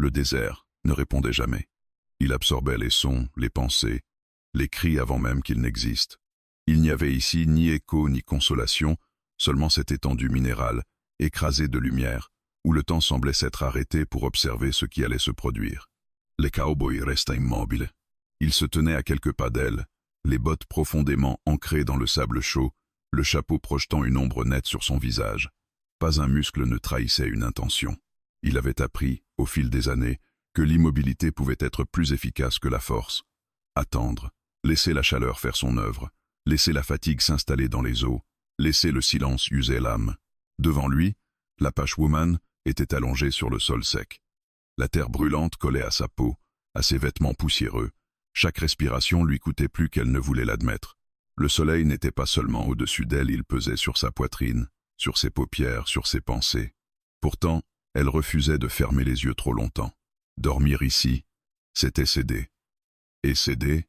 Le désert ne répondait jamais. Il absorbait les sons, les pensées, les cris avant même qu'ils n'existent. Il n'y avait ici ni écho ni consolation, seulement cette étendue minérale, écrasée de lumière, où le temps semblait s'être arrêté pour observer ce qui allait se produire. Les cow-boys resta immobile. Il se tenait à quelques pas d'elle, les bottes profondément ancrées dans le sable chaud, le chapeau projetant une ombre nette sur son visage. Pas un muscle ne trahissait une intention. Il avait appris, au fil des années, que l'immobilité pouvait être plus efficace que la force. Attendre, laisser la chaleur faire son œuvre, laisser la fatigue s'installer dans les os, laisser le silence user l'âme. Devant lui, l'Apache Woman était allongée sur le sol sec. La terre brûlante collait à sa peau, à ses vêtements poussiéreux. Chaque respiration lui coûtait plus qu'elle ne voulait l'admettre. Le soleil n'était pas seulement au-dessus d'elle, il pesait sur sa poitrine, sur ses paupières, sur ses pensées. Pourtant, elle refusait de fermer les yeux trop longtemps. Dormir ici, c'était céder. Et céder,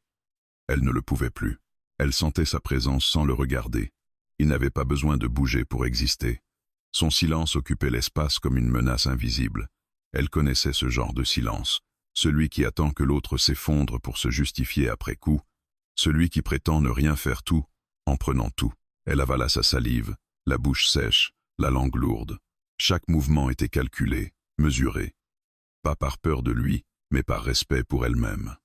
elle ne le pouvait plus. Elle sentait sa présence sans le regarder. Il n'avait pas besoin de bouger pour exister. Son silence occupait l'espace comme une menace invisible. Elle connaissait ce genre de silence, celui qui attend que l'autre s'effondre pour se justifier après coup, celui qui prétend ne rien faire tout, en prenant tout. Elle avala sa salive, la bouche sèche, la langue lourde. Chaque mouvement était calculé, mesuré. Pas par peur de lui, mais par respect pour elle-même.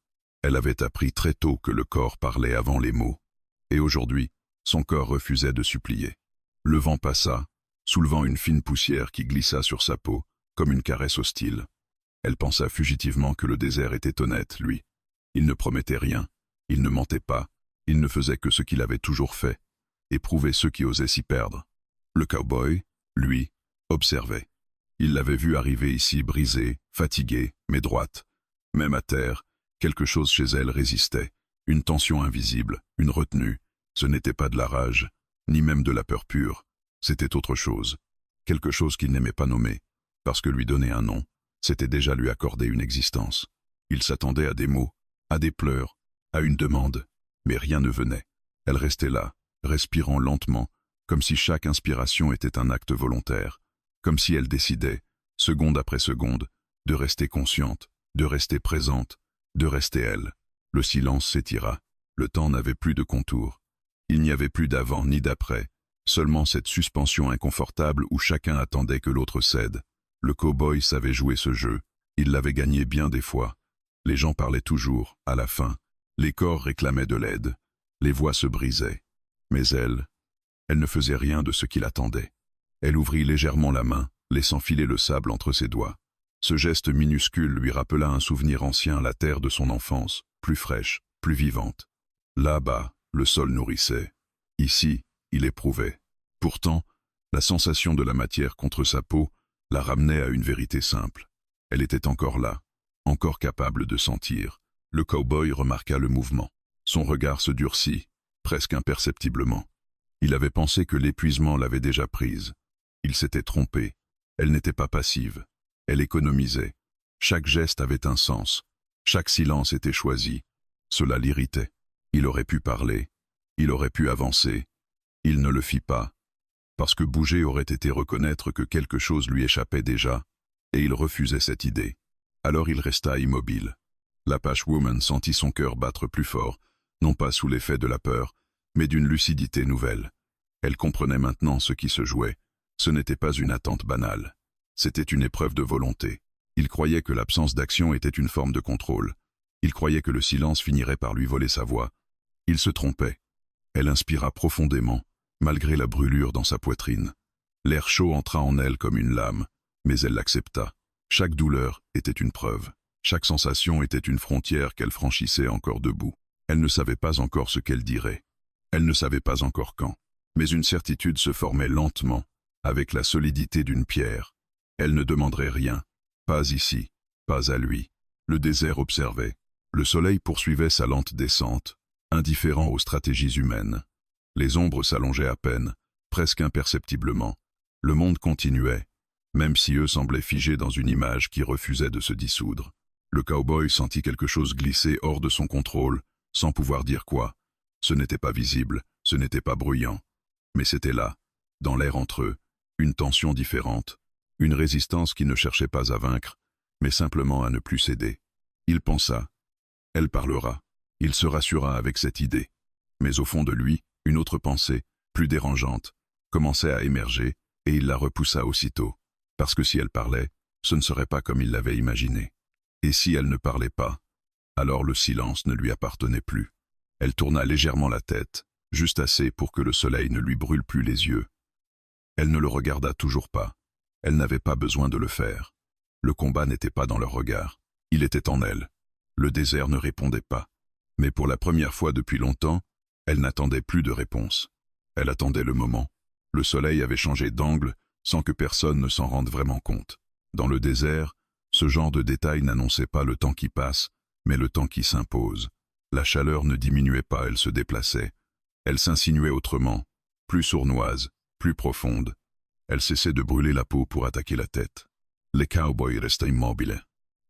Elle avait appris très tôt que le corps parlait avant les mots. Et aujourd'hui, son corps refusait de supplier. Le vent passa, soulevant une fine poussière qui glissa sur sa peau, comme une caresse hostile. Elle pensa fugitivement que le désert était honnête, lui. Il ne promettait rien, il ne mentait pas, il ne faisait que ce qu'il avait toujours fait, éprouver ceux qui osaient s'y perdre. Le cow-boy, lui, observait. Il l'avait vue arriver ici brisée, fatiguée, mais droite. Même à terre, quelque chose chez elle résistait, une tension invisible, une retenue. Ce n'était pas de la rage, ni même de la peur pure, c'était autre chose, quelque chose qu'il n'aimait pas nommer, parce que lui donner un nom, c'était déjà lui accorder une existence. Il s'attendait à des mots, à des pleurs, à une demande, mais rien ne venait. Elle restait là, respirant lentement, comme si chaque inspiration était un acte volontaire, comme si elle décidait, seconde après seconde, de rester consciente, de rester présente, de rester elle. Le silence s'étira, le temps n'avait plus de contour. Il n'y avait plus d'avant ni d'après, seulement cette suspension inconfortable où chacun attendait que l'autre cède. Le cow-boy savait jouer ce jeu, il l'avait gagné bien des fois. Les gens parlaient toujours, à la fin, les corps réclamaient de l'aide, les voix se brisaient. Mais elle ne faisait rien de ce qu'il attendait. Elle ouvrit légèrement la main, laissant filer le sable entre ses doigts. Ce geste minuscule lui rappela un souvenir ancien, la terre de son enfance, plus fraîche, plus vivante. Là-bas, le sol nourrissait. Ici, il éprouvait. Pourtant, la sensation de la matière contre sa peau la ramenait à une vérité simple. Elle était encore là, encore capable de sentir. Le cow-boy remarqua le mouvement. Son regard se durcit, presque imperceptiblement. Il avait pensé que l'épuisement l'avait déjà prise. Il s'était trompé. Elle n'était pas passive. Elle économisait. Chaque geste avait un sens. Chaque silence était choisi. Cela l'irritait. Il aurait pu parler. Il aurait pu avancer. Il ne le fit pas. Parce que bouger aurait été reconnaître que quelque chose lui échappait déjà, et il refusait cette idée. Alors il resta immobile. L'Apache Woman sentit son cœur battre plus fort, non pas sous l'effet de la peur, mais d'une lucidité nouvelle. Elle comprenait maintenant ce qui se jouait. Ce n'était pas une attente banale. C'était une épreuve de volonté. Il croyait que l'absence d'action était une forme de contrôle. Il croyait que le silence finirait par lui voler sa voix. Il se trompait. Elle inspira profondément, malgré la brûlure dans sa poitrine. L'air chaud entra en elle comme une lame, mais elle l'accepta. Chaque douleur était une preuve. Chaque sensation était une frontière qu'elle franchissait encore debout. Elle ne savait pas encore ce qu'elle dirait. Elle ne savait pas encore quand. Mais une certitude se formait lentement, avec la solidité d'une pierre. Elle ne demanderait rien. Pas ici, pas à lui. Le désert observait. Le soleil poursuivait sa lente descente, indifférent aux stratégies humaines. Les ombres s'allongeaient à peine, presque imperceptiblement. Le monde continuait, même si eux semblaient figés dans une image qui refusait de se dissoudre. Le cow-boy sentit quelque chose glisser hors de son contrôle, sans pouvoir dire quoi. Ce n'était pas visible, ce n'était pas bruyant. Mais c'était là, dans l'air entre eux, une tension différente, une résistance qui ne cherchait pas à vaincre, mais simplement à ne plus céder. Il pensa, elle parlera. Il se rassura avec cette idée. Mais au fond de lui, une autre pensée, plus dérangeante, commençait à émerger, et il la repoussa aussitôt. Parce que si elle parlait, ce ne serait pas comme il l'avait imaginé. Et si elle ne parlait pas, alors le silence ne lui appartenait plus. Elle tourna légèrement la tête, juste assez pour que le soleil ne lui brûle plus les yeux. Elle ne le regarda toujours pas. Elle n'avait pas besoin de le faire. Le combat n'était pas dans leur regard. Il était en elle. Le désert ne répondait pas. Mais pour la première fois depuis longtemps, elle n'attendait plus de réponse. Elle attendait le moment. Le soleil avait changé d'angle sans que personne ne s'en rende vraiment compte. Dans le désert, ce genre de détail n'annonçait pas le temps qui passe, mais le temps qui s'impose. La chaleur ne diminuait pas, elle se déplaçait. Elle s'insinuait autrement, plus sournoise, plus profonde. Elle cessait de brûler la peau pour attaquer la tête. Les cowboys restaient immobiles.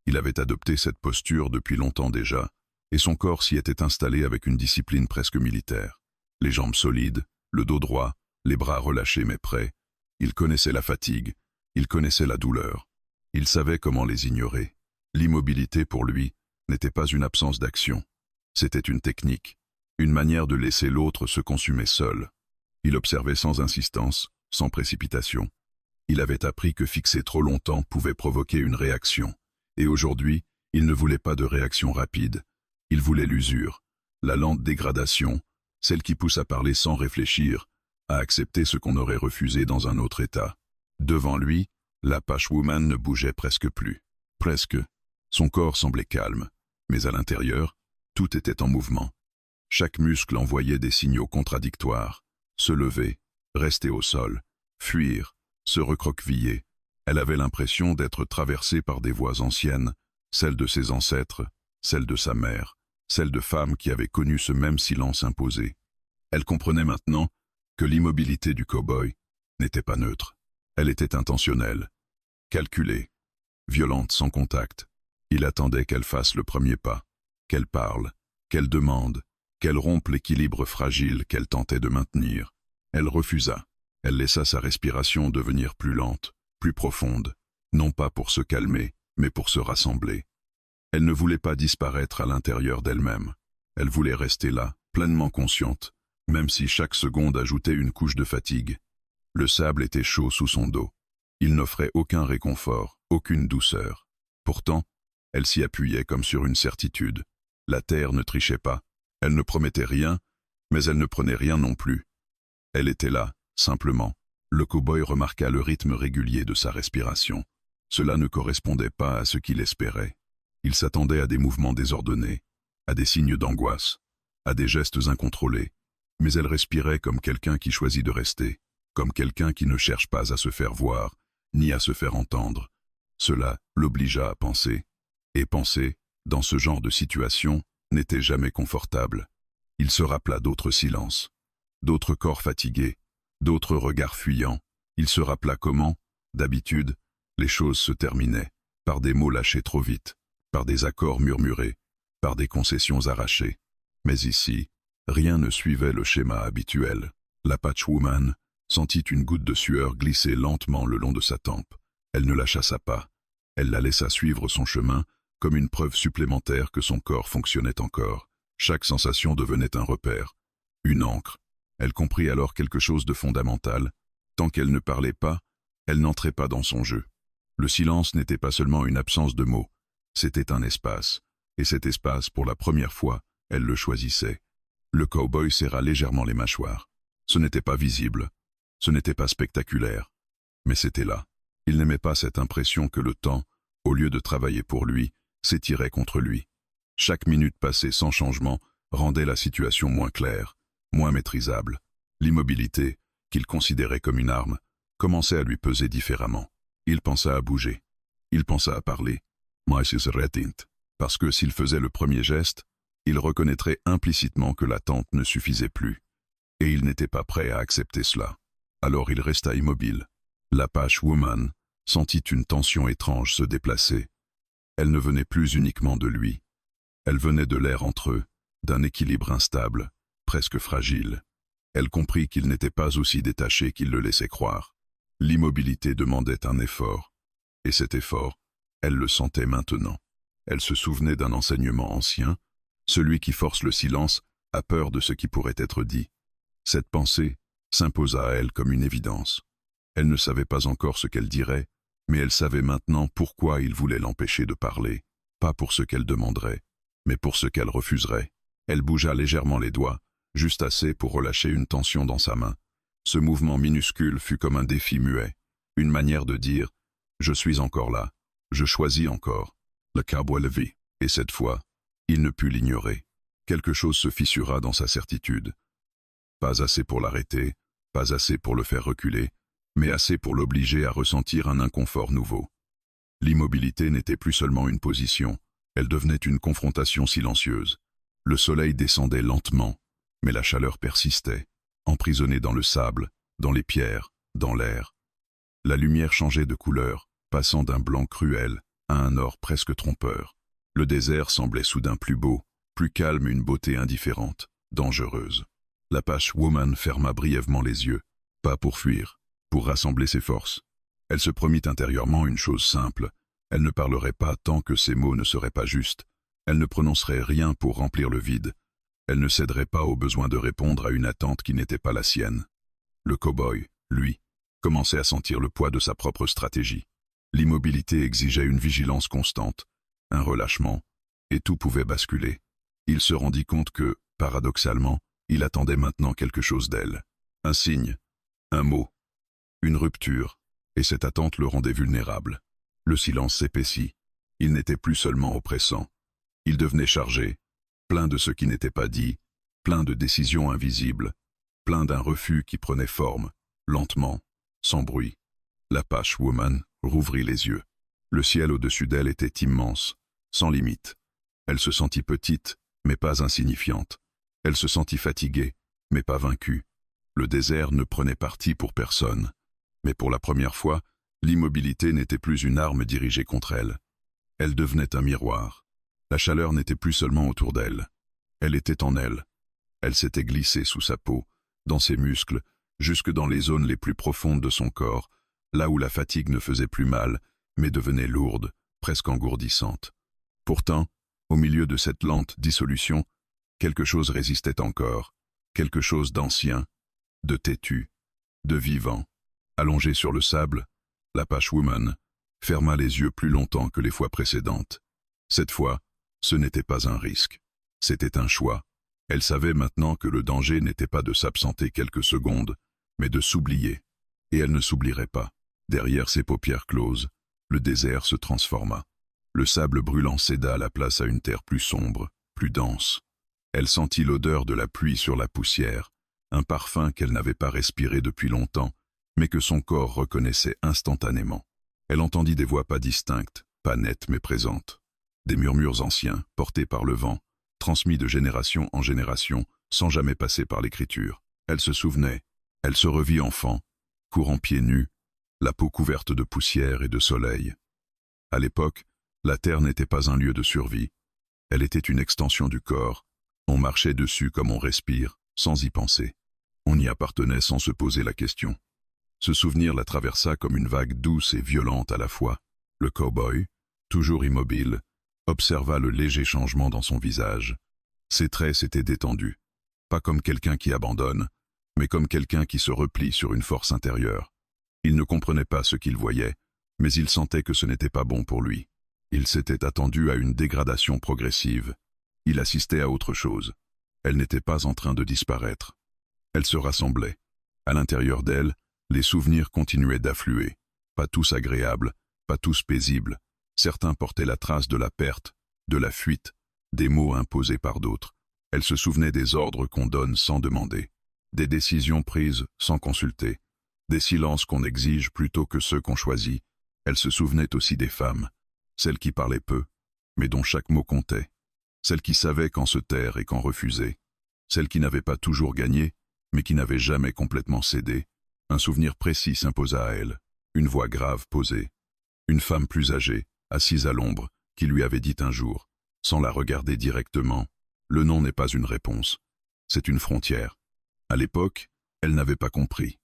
Il avait adopté cette posture depuis longtemps déjà, et son corps s'y était installé avec une discipline presque militaire. Les jambes solides, le dos droit, les bras relâchés mais prêts. Il connaissait la fatigue, il connaissait la douleur. Il savait comment les ignorer. L'immobilité pour lui n'était pas une absence d'action. C'était une technique, une manière de laisser l'autre se consumer seul. Il observait sans insistance, sans précipitation. Il avait appris que fixer trop longtemps pouvait provoquer une réaction. Et aujourd'hui, il ne voulait pas de réaction rapide. Il voulait l'usure, la lente dégradation, celle qui pousse à parler sans réfléchir, à accepter ce qu'on aurait refusé dans un autre état. Devant lui, l'Apache Woman ne bougeait presque plus. Presque. Son corps semblait calme, mais à l'intérieur, tout était en mouvement. Chaque muscle envoyait des signaux contradictoires. Se lever, rester au sol, fuir, se recroqueviller. Elle avait l'impression d'être traversée par des voies anciennes, celles de ses ancêtres, celles de sa mère, celles de femmes qui avaient connu ce même silence imposé. Elle comprenait maintenant que l'immobilité du cow-boy n'était pas neutre. Elle était intentionnelle, calculée, violente sans contact. Il attendait qu'elle fasse le premier pas, qu'elle parle, qu'elle demande, qu'elle rompe l'équilibre fragile qu'elle tentait de maintenir. Elle refusa. Elle laissa sa respiration devenir plus lente, plus profonde, non pas pour se calmer, mais pour se rassembler. Elle ne voulait pas disparaître à l'intérieur d'elle-même. Elle voulait rester là, pleinement consciente, même si chaque seconde ajoutait une couche de fatigue. Le sable était chaud sous son dos. Il n'offrait aucun réconfort, aucune douceur. Pourtant, elle s'y appuyait comme sur une certitude. La terre ne trichait pas. Elle ne promettait rien, mais elle ne prenait rien non plus. Elle était là, simplement. Le cow-boy remarqua le rythme régulier de sa respiration. Cela ne correspondait pas à ce qu'il espérait. Il s'attendait à des mouvements désordonnés, à des signes d'angoisse, à des gestes incontrôlés. Mais elle respirait comme quelqu'un qui choisit de rester, comme quelqu'un qui ne cherche pas à se faire voir, ni à se faire entendre. Cela l'obligea à penser. Et penser, dans ce genre de situation, n'était jamais confortable. Il se rappela d'autres silences, d'autres corps fatigués, d'autres regards fuyants. Il se rappela comment, d'habitude, les choses se terminaient, par des mots lâchés trop vite, par des accords murmurés, par des concessions arrachées. Mais ici, rien ne suivait le schéma habituel. L'Apache Woman sentit une goutte de sueur glisser lentement le long de sa tempe. Elle ne la chassa pas. Elle la laissa suivre son chemin, comme une preuve supplémentaire que son corps fonctionnait encore. Chaque sensation devenait un repère, une ancre. Elle comprit alors quelque chose de fondamental. Tant qu'elle ne parlait pas, elle n'entrait pas dans son jeu. Le silence n'était pas seulement une absence de mots, c'était un espace. Et cet espace, pour la première fois, elle le choisissait. Le cow-boy serra légèrement les mâchoires. Ce n'était pas visible, ce n'était pas spectaculaire, mais c'était là. Il n'aimait pas cette impression que le temps, au lieu de travailler pour lui, s'étirait contre lui. Chaque minute passée sans changement rendait la situation moins claire, moins maîtrisable. L'immobilité, qu'il considérait comme une arme, commençait à lui peser différemment. Il pensa à bouger. Il pensa à parler. Parce que s'il faisait le premier geste, il reconnaîtrait implicitement que l'attente ne suffisait plus. Et il n'était pas prêt à accepter cela. Alors il resta immobile. L'Apache Woman sentit une tension étrange se déplacer. Elle ne venait plus uniquement de lui. Elle venait de l'air entre eux, d'un équilibre instable, presque fragile. Elle comprit qu'il n'était pas aussi détaché qu'il le laissait croire. L'immobilité demandait un effort, et cet effort, Elle le sentait maintenant. Elle se souvenait d'un enseignement ancien. Celui qui force le silence a peur de ce qui pourrait être dit. Cette pensée s'imposa à elle comme une évidence. Elle ne savait pas encore ce qu'elle dirait, mais elle savait maintenant pourquoi il voulait l'empêcher de parler, pas pour ce qu'elle demanderait, mais pour ce qu'elle refuserait. Elle bougea légèrement les doigts, juste assez pour relâcher une tension dans sa main. Ce mouvement minuscule fut comme un défi muet, une manière de dire « Je suis encore là, je choisis encore ». Le cowboy le vit, et cette fois, il ne put l'ignorer. Quelque chose se fissura dans sa certitude. Pas assez pour l'arrêter, pas assez pour le faire reculer, mais assez pour l'obliger à ressentir un inconfort nouveau. L'immobilité n'était plus seulement une position, elle devenait une confrontation silencieuse. Le soleil descendait lentement, mais la chaleur persistait, emprisonnée dans le sable, dans les pierres, dans l'air. La lumière changeait de couleur, passant d'un blanc cruel à un or presque trompeur. Le désert semblait soudain plus beau, plus calme, une beauté indifférente, dangereuse. L'Apache Woman ferma brièvement les yeux, pas pour fuir, pour rassembler ses forces. Elle se promit intérieurement une chose simple, elle ne parlerait pas tant que ses mots ne seraient pas justes, elle ne prononcerait rien pour remplir le vide, elle ne céderait pas au besoin de répondre à une attente qui n'était pas la sienne. Le cow-boy, lui, commençait à sentir le poids de sa propre stratégie. L'immobilité exigeait une vigilance constante, un relâchement, et tout pouvait basculer. Il se rendit compte que, paradoxalement, il attendait maintenant quelque chose d'elle. Un signe, un mot, une rupture, et cette attente le rendait vulnérable. Le silence s'épaissit. Il n'était plus seulement oppressant. Il devenait chargé, plein de ce qui n'était pas dit, plein de décisions invisibles, plein d'un refus qui prenait forme, lentement, sans bruit. L'Apache Woman rouvrit les yeux. Le ciel au-dessus d'elle était immense, sans limite. Elle se sentit petite, mais pas insignifiante. Elle se sentit fatiguée, mais pas vaincue. Le désert ne prenait parti pour personne. Mais pour la première fois, l'immobilité n'était plus une arme dirigée contre elle. Elle devenait un miroir. La chaleur n'était plus seulement autour d'elle. Elle était en elle. Elle s'était glissée sous sa peau, dans ses muscles, jusque dans les zones les plus profondes de son corps, là où la fatigue ne faisait plus mal, mais devenait lourde, presque engourdissante. Pourtant, au milieu de cette lente dissolution, quelque chose résistait encore, quelque chose d'ancien, de têtu, de vivant. Allongée sur le sable, l'Apache Woman ferma les yeux plus longtemps que les fois précédentes. Cette fois, ce n'était pas un risque, c'était un choix. Elle savait maintenant que le danger n'était pas de s'absenter quelques secondes, mais de s'oublier. Et elle ne s'oublierait pas. Derrière ses paupières closes, le désert se transforma. Le sable brûlant céda la place à une terre plus sombre, plus dense. Elle sentit l'odeur de la pluie sur la poussière, un parfum qu'elle n'avait pas respiré depuis longtemps, mais que son corps reconnaissait instantanément. Elle entendit des voix pas distinctes, pas nettes mais présentes. Des murmures anciens, portés par le vent, transmis de génération en génération, sans jamais passer par l'écriture. Elle se souvenait, elle se revit enfant, courant pieds nus, la peau couverte de poussière et de soleil. À l'époque, la terre n'était pas un lieu de survie. Elle était une extension du corps. On marchait dessus comme on respire, sans y penser. On y appartenait sans se poser la question. Ce souvenir la traversa comme une vague douce et violente à la fois. Le cow-boy, toujours immobile, observa le léger changement dans son visage. Ses traits s'étaient détendus, pas comme quelqu'un qui abandonne, mais comme quelqu'un qui se replie sur une force intérieure. Il ne comprenait pas ce qu'il voyait, mais il sentait que ce n'était pas bon pour lui. Il s'était attendu à une dégradation progressive. Il assistait à autre chose. Elle n'était pas en train de disparaître. Elle se rassemblait. À l'intérieur d'elle, les souvenirs continuaient d'affluer. Pas tous agréables, pas tous paisibles. Certains portaient la trace de la perte, de la fuite, des mots imposés par d'autres. Elle se souvenait des ordres qu'on donne sans demander, des décisions prises sans consulter, des silences qu'on exige plutôt que ceux qu'on choisit. Elle se souvenait aussi des femmes, celles qui parlaient peu, mais dont chaque mot comptait, celles qui savaient quand se taire et quand refuser, celles qui n'avaient pas toujours gagné, mais qui n'avaient jamais complètement cédé. Un souvenir précis s'imposa à elle, une voix grave posée, une femme plus âgée, assise à l'ombre, qui lui avait dit un jour, sans la regarder directement, « Le nom n'est pas une réponse, c'est une frontière ». À l'époque, elle n'avait pas compris.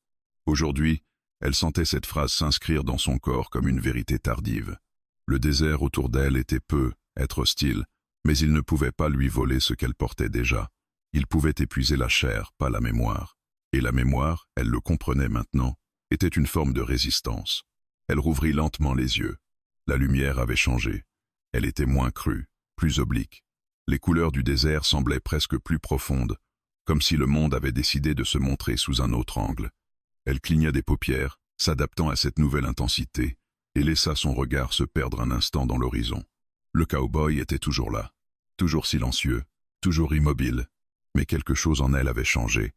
Aujourd'hui, elle sentait cette phrase s'inscrire dans son corps comme une vérité tardive. Le désert autour d'elle était être hostile, mais il ne pouvait pas lui voler ce qu'elle portait déjà. Il pouvait épuiser la chair, pas la mémoire. Et la mémoire, elle le comprenait maintenant, était une forme de résistance. Elle rouvrit lentement les yeux. La lumière avait changé. Elle était moins crue, plus oblique. Les couleurs du désert semblaient presque plus profondes, comme si le monde avait décidé de se montrer sous un autre angle. Elle cligna des paupières, s'adaptant à cette nouvelle intensité, et laissa son regard se perdre un instant dans l'horizon. Le cow-boy était toujours là, toujours silencieux, toujours immobile, mais quelque chose en elle avait changé.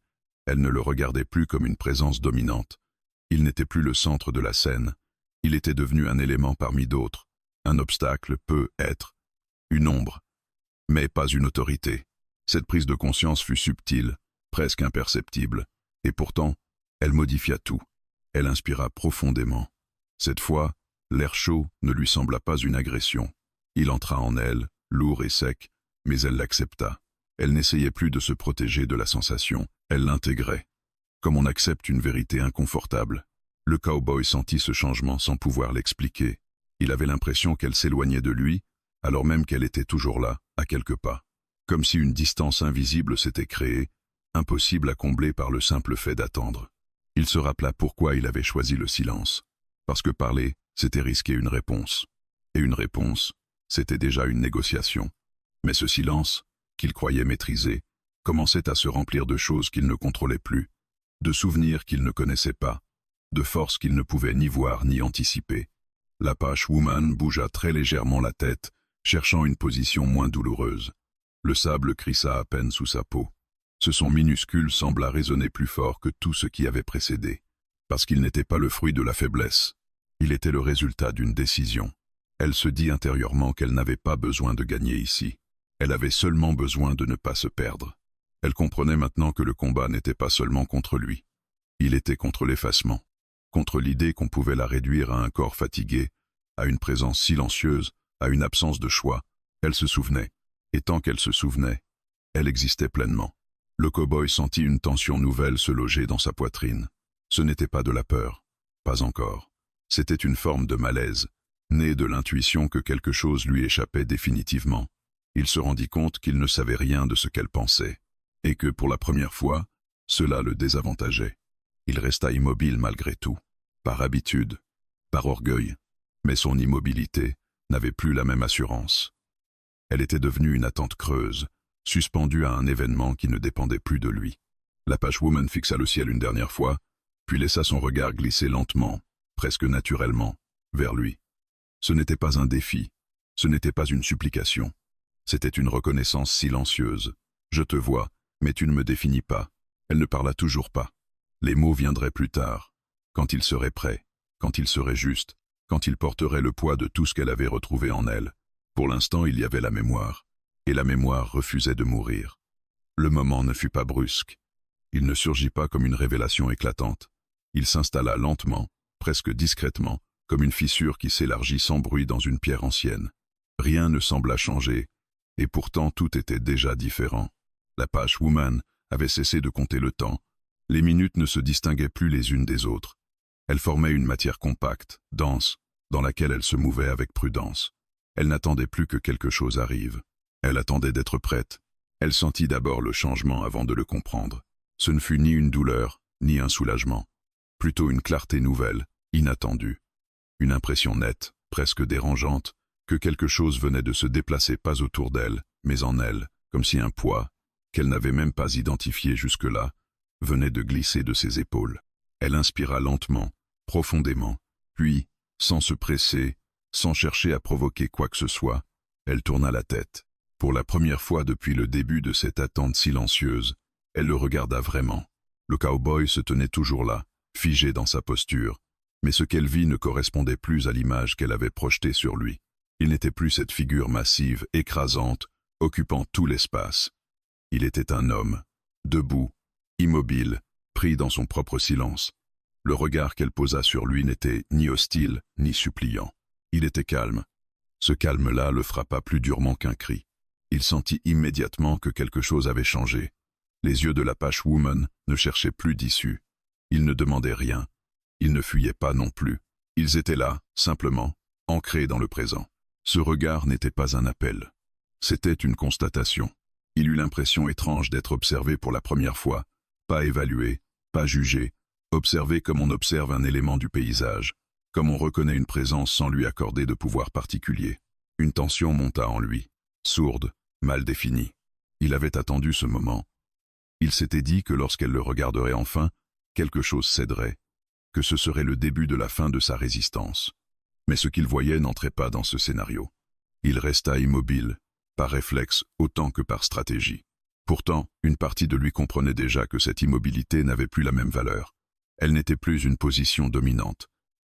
Elle ne le regardait plus comme une présence dominante. Il n'était plus le centre de la scène. Il était devenu un élément parmi d'autres. Un obstacle peut être une ombre, mais pas une autorité. Cette prise de conscience fut subtile, presque imperceptible, et pourtant, elle modifia tout. Elle inspira profondément. Cette fois, l'air chaud ne lui sembla pas une agression. Il entra en elle, lourd et sec, mais elle l'accepta. Elle n'essayait plus de se protéger de la sensation, elle l'intégrait. Comme on accepte une vérité inconfortable. Le cow-boy sentit ce changement sans pouvoir l'expliquer. Il avait l'impression qu'elle s'éloignait de lui, alors même qu'elle était toujours là, à quelques pas. Comme si une distance invisible s'était créée, impossible à combler par le simple fait d'attendre. Il se rappela pourquoi il avait choisi le silence. Parce que parler, c'était risquer une réponse. Et une réponse, c'était déjà une négociation. Mais ce silence, qu'il croyait maîtriser, commençait à se remplir de choses qu'il ne contrôlait plus, de souvenirs qu'il ne connaissait pas, de forces qu'il ne pouvait ni voir ni anticiper. L'Apache Woman bougea très légèrement la tête, cherchant une position moins douloureuse. Le sable crissa à peine sous sa peau. Ce son minuscule sembla résonner plus fort que tout ce qui avait précédé, parce qu'il n'était pas le fruit de la faiblesse. Il était le résultat d'une décision. Elle se dit intérieurement qu'elle n'avait pas besoin de gagner ici. Elle avait seulement besoin de ne pas se perdre. Elle comprenait maintenant que le combat n'était pas seulement contre lui. Il était contre l'effacement, contre l'idée qu'on pouvait la réduire à un corps fatigué, à une présence silencieuse, à une absence de choix. Elle se souvenait, et tant qu'elle se souvenait, elle existait pleinement. Le cow-boy sentit une tension nouvelle se loger dans sa poitrine. Ce n'était pas de la peur, pas encore. C'était une forme de malaise, née de l'intuition que quelque chose lui échappait définitivement. Il se rendit compte qu'il ne savait rien de ce qu'elle pensait, et que pour la première fois, cela le désavantageait. Il resta immobile malgré tout, par habitude, par orgueil, mais son immobilité n'avait plus la même assurance. Elle était devenue une attente creuse, suspendue à un événement qui ne dépendait plus de lui. L'Apache Woman fixa le ciel une dernière fois, puis laissa son regard glisser lentement, presque naturellement, vers lui. Ce n'était pas un défi, ce n'était pas une supplication. C'était une reconnaissance silencieuse. Je te vois, mais tu ne me définis pas. Elle ne parla toujours pas. Les mots viendraient plus tard, quand il serait prêt, quand il serait juste, quand il porterait le poids de tout ce qu'elle avait retrouvé en elle. Pour l'instant, il y avait la mémoire, et la mémoire refusait de mourir. Le moment ne fut pas brusque. Il ne surgit pas comme une révélation éclatante. Il s'installa lentement, presque discrètement, comme une fissure qui s'élargit sans bruit dans une pierre ancienne. Rien ne sembla changer, et pourtant tout était déjà différent. L'Apache Woman avait cessé de compter le temps. Les minutes ne se distinguaient plus les unes des autres. Elles formaient une matière compacte, dense, dans laquelle elle se mouvait avec prudence. Elle n'attendait plus que quelque chose arrive. Elle attendait d'être prête. Elle sentit d'abord le changement avant de le comprendre. Ce ne fut ni une douleur, ni un soulagement. Plutôt une clarté nouvelle, inattendue. Une impression nette, presque dérangeante, que quelque chose venait de se déplacer pas autour d'elle, mais en elle, comme si un poids, qu'elle n'avait même pas identifié jusque-là, venait de glisser de ses épaules. Elle inspira lentement, profondément, puis, sans se presser, sans chercher à provoquer quoi que ce soit, elle tourna la tête. Pour la première fois depuis le début de cette attente silencieuse, elle le regarda vraiment. Le cow-boy se tenait toujours là, figé dans sa posture, mais ce qu'elle vit ne correspondait plus à l'image qu'elle avait projetée sur lui. Il n'était plus cette figure massive, écrasante, occupant tout l'espace. Il était un homme, debout, immobile, pris dans son propre silence. Le regard qu'elle posa sur lui n'était ni hostile, ni suppliant. Il était calme. Ce calme-là le frappa plus durement qu'un cri. Il sentit immédiatement que quelque chose avait changé. Les yeux de l'Apache Woman ne cherchaient plus d'issue. Ils ne demandaient rien. Ils ne fuyaient pas non plus. Ils étaient là, simplement, ancré dans le présent. Ce regard n'était pas un appel. C'était une constatation. Il eut l'impression étrange d'être observé pour la première fois, pas évalué, pas jugé, observé comme on observe un élément du paysage, comme on reconnaît une présence sans lui accorder de pouvoir particulier. Une tension monta en lui, sourde, mal définie. Il avait attendu ce moment. Il s'était dit que lorsqu'elle le regarderait enfin, quelque chose céderait, que ce serait le début de la fin de sa résistance. Mais ce qu'il voyait n'entrait pas dans ce scénario. Il resta immobile, par réflexe autant que par stratégie. Pourtant, une partie de lui comprenait déjà que cette immobilité n'avait plus la même valeur. Elle n'était plus une position dominante.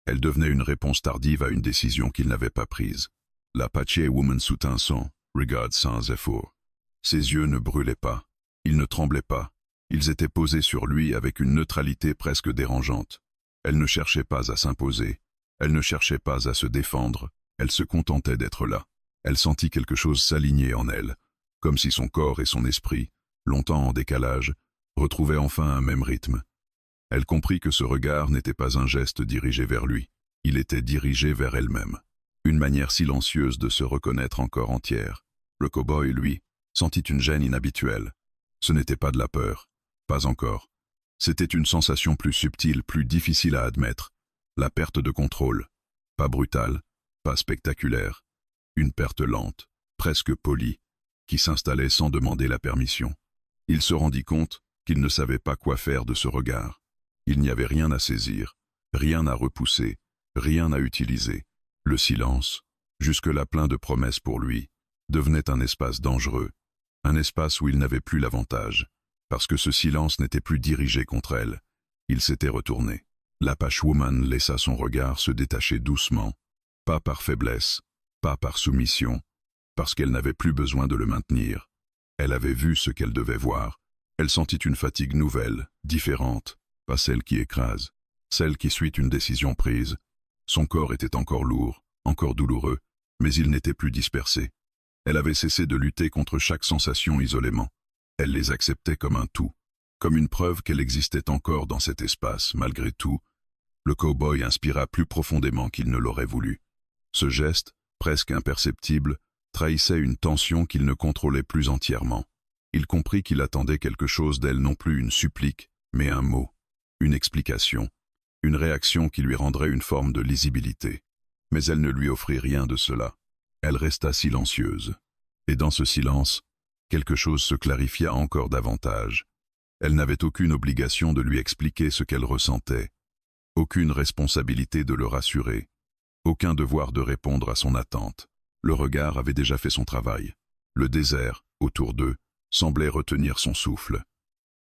Elle devenait une réponse tardive à une décision qu'il n'avait pas prise. L'Apache Woman soutint son regard sans effort. Ses yeux ne brûlaient pas. Ils ne tremblaient pas. Ils étaient posés sur lui avec une neutralité presque dérangeante. Elle ne cherchait pas à s'imposer. Elle ne cherchait pas à se défendre. Elle se contentait d'être là. Elle sentit quelque chose s'aligner en elle, comme si son corps et son esprit, longtemps en décalage, retrouvaient enfin un même rythme. Elle comprit que ce regard n'était pas un geste dirigé vers lui, il était dirigé vers elle-même. Une manière silencieuse de se reconnaître encore entière. Le cow-boy, lui, sentit une gêne inhabituelle. Ce n'était pas de la peur, pas encore. C'était une sensation plus subtile, plus difficile à admettre. La perte de contrôle, pas brutale, pas spectaculaire. Une perte lente, presque polie, qui s'installait sans demander la permission. Il se rendit compte qu'il ne savait pas quoi faire de ce regard. Il n'y avait rien à saisir, rien à repousser, rien à utiliser. Le silence, jusque-là plein de promesses pour lui, devenait un espace dangereux, un espace où il n'avait plus l'avantage, parce que ce silence n'était plus dirigé contre elle. Il s'était retourné. L'Apache Woman laissa son regard se détacher doucement, pas par faiblesse, pas par soumission, parce qu'elle n'avait plus besoin de le maintenir. Elle avait vu ce qu'elle devait voir. Elle sentit une fatigue nouvelle, différente, pas celle qui écrase, celle qui suit une décision prise. Son corps était encore lourd, encore douloureux, mais il n'était plus dispersé. Elle avait cessé de lutter contre chaque sensation isolément. Elle les acceptait comme un tout, comme une preuve qu'elle existait encore dans cet espace, malgré tout. Le cow-boy inspira plus profondément qu'il ne l'aurait voulu. Ce geste, presque imperceptible, trahissait une tension qu'il ne contrôlait plus entièrement. Il comprit qu'il attendait quelque chose d'elle, non plus une supplique, mais un mot, une explication, une réaction qui lui rendrait une forme de lisibilité. Mais elle ne lui offrit rien de cela. Elle resta silencieuse. Et dans ce silence, quelque chose se clarifia encore davantage. Elle n'avait aucune obligation de lui expliquer ce qu'elle ressentait, aucune responsabilité de le rassurer, aucun devoir de répondre à son attente. Le regard avait déjà fait son travail. Le désert, autour d'eux, semblait retenir son souffle.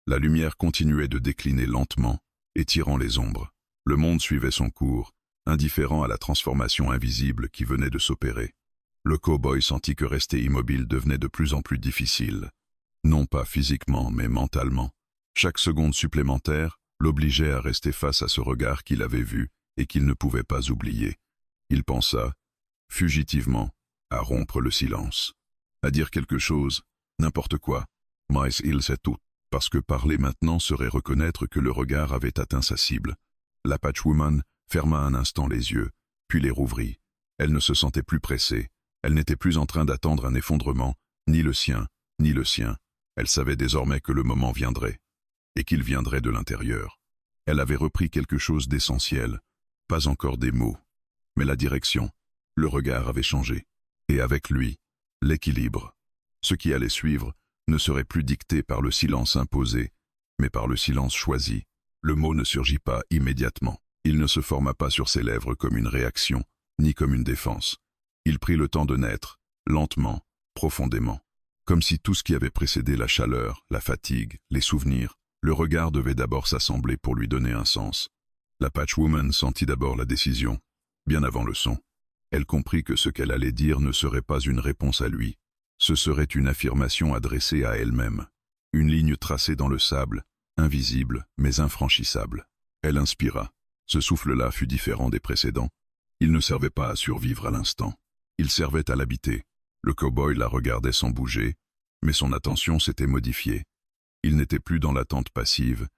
La lumière continuait de décliner lentement, étirant les ombres. Le monde suivait son cours, indifférent à la transformation invisible qui venait de s'opérer. Le cow-boy sentit que rester immobile devenait de plus en plus difficile. Non pas physiquement, mais mentalement. Chaque seconde supplémentaire l'obligeait à rester face à ce regard qu'il avait vu et qu'il ne pouvait pas oublier. Il pensa, fugitivement, à rompre le silence, à dire quelque chose, n'importe quoi, mais il sait tout, parce que parler maintenant serait reconnaître que le regard avait atteint sa cible. L'Apache Woman ferma un instant les yeux, puis les rouvrit. Elle ne se sentait plus pressée, elle n'était plus en train d'attendre un effondrement, ni le sien, ni le sien. Elle savait désormais que le moment viendrait, et qu'il viendrait de l'intérieur. Elle avait repris quelque chose d'essentiel, pas encore des mots, mais la direction. Le regard avait changé, et avec lui, l'équilibre. Ce qui allait suivre ne serait plus dicté par le silence imposé, mais par le silence choisi. Le mot ne surgit pas immédiatement. Il ne se forma pas sur ses lèvres comme une réaction, ni comme une défense. Il prit le temps de naître, lentement, profondément. Comme si tout ce qui avait précédé la chaleur, la fatigue, les souvenirs, le regard devait d'abord s'assembler pour lui donner un sens. L'Apache Woman sentit d'abord la décision, bien avant le son. Elle comprit que ce qu'elle allait dire ne serait pas une réponse à lui. Ce serait une affirmation adressée à elle-même. Une ligne tracée dans le sable, invisible mais infranchissable. Elle inspira. Ce souffle-là fut différent des précédents. Il ne servait pas à survivre à l'instant. Il servait à l'habiter. Le cow-boy la regardait sans bouger, mais son attention s'était modifiée. Il n'était plus dans l'attente passive.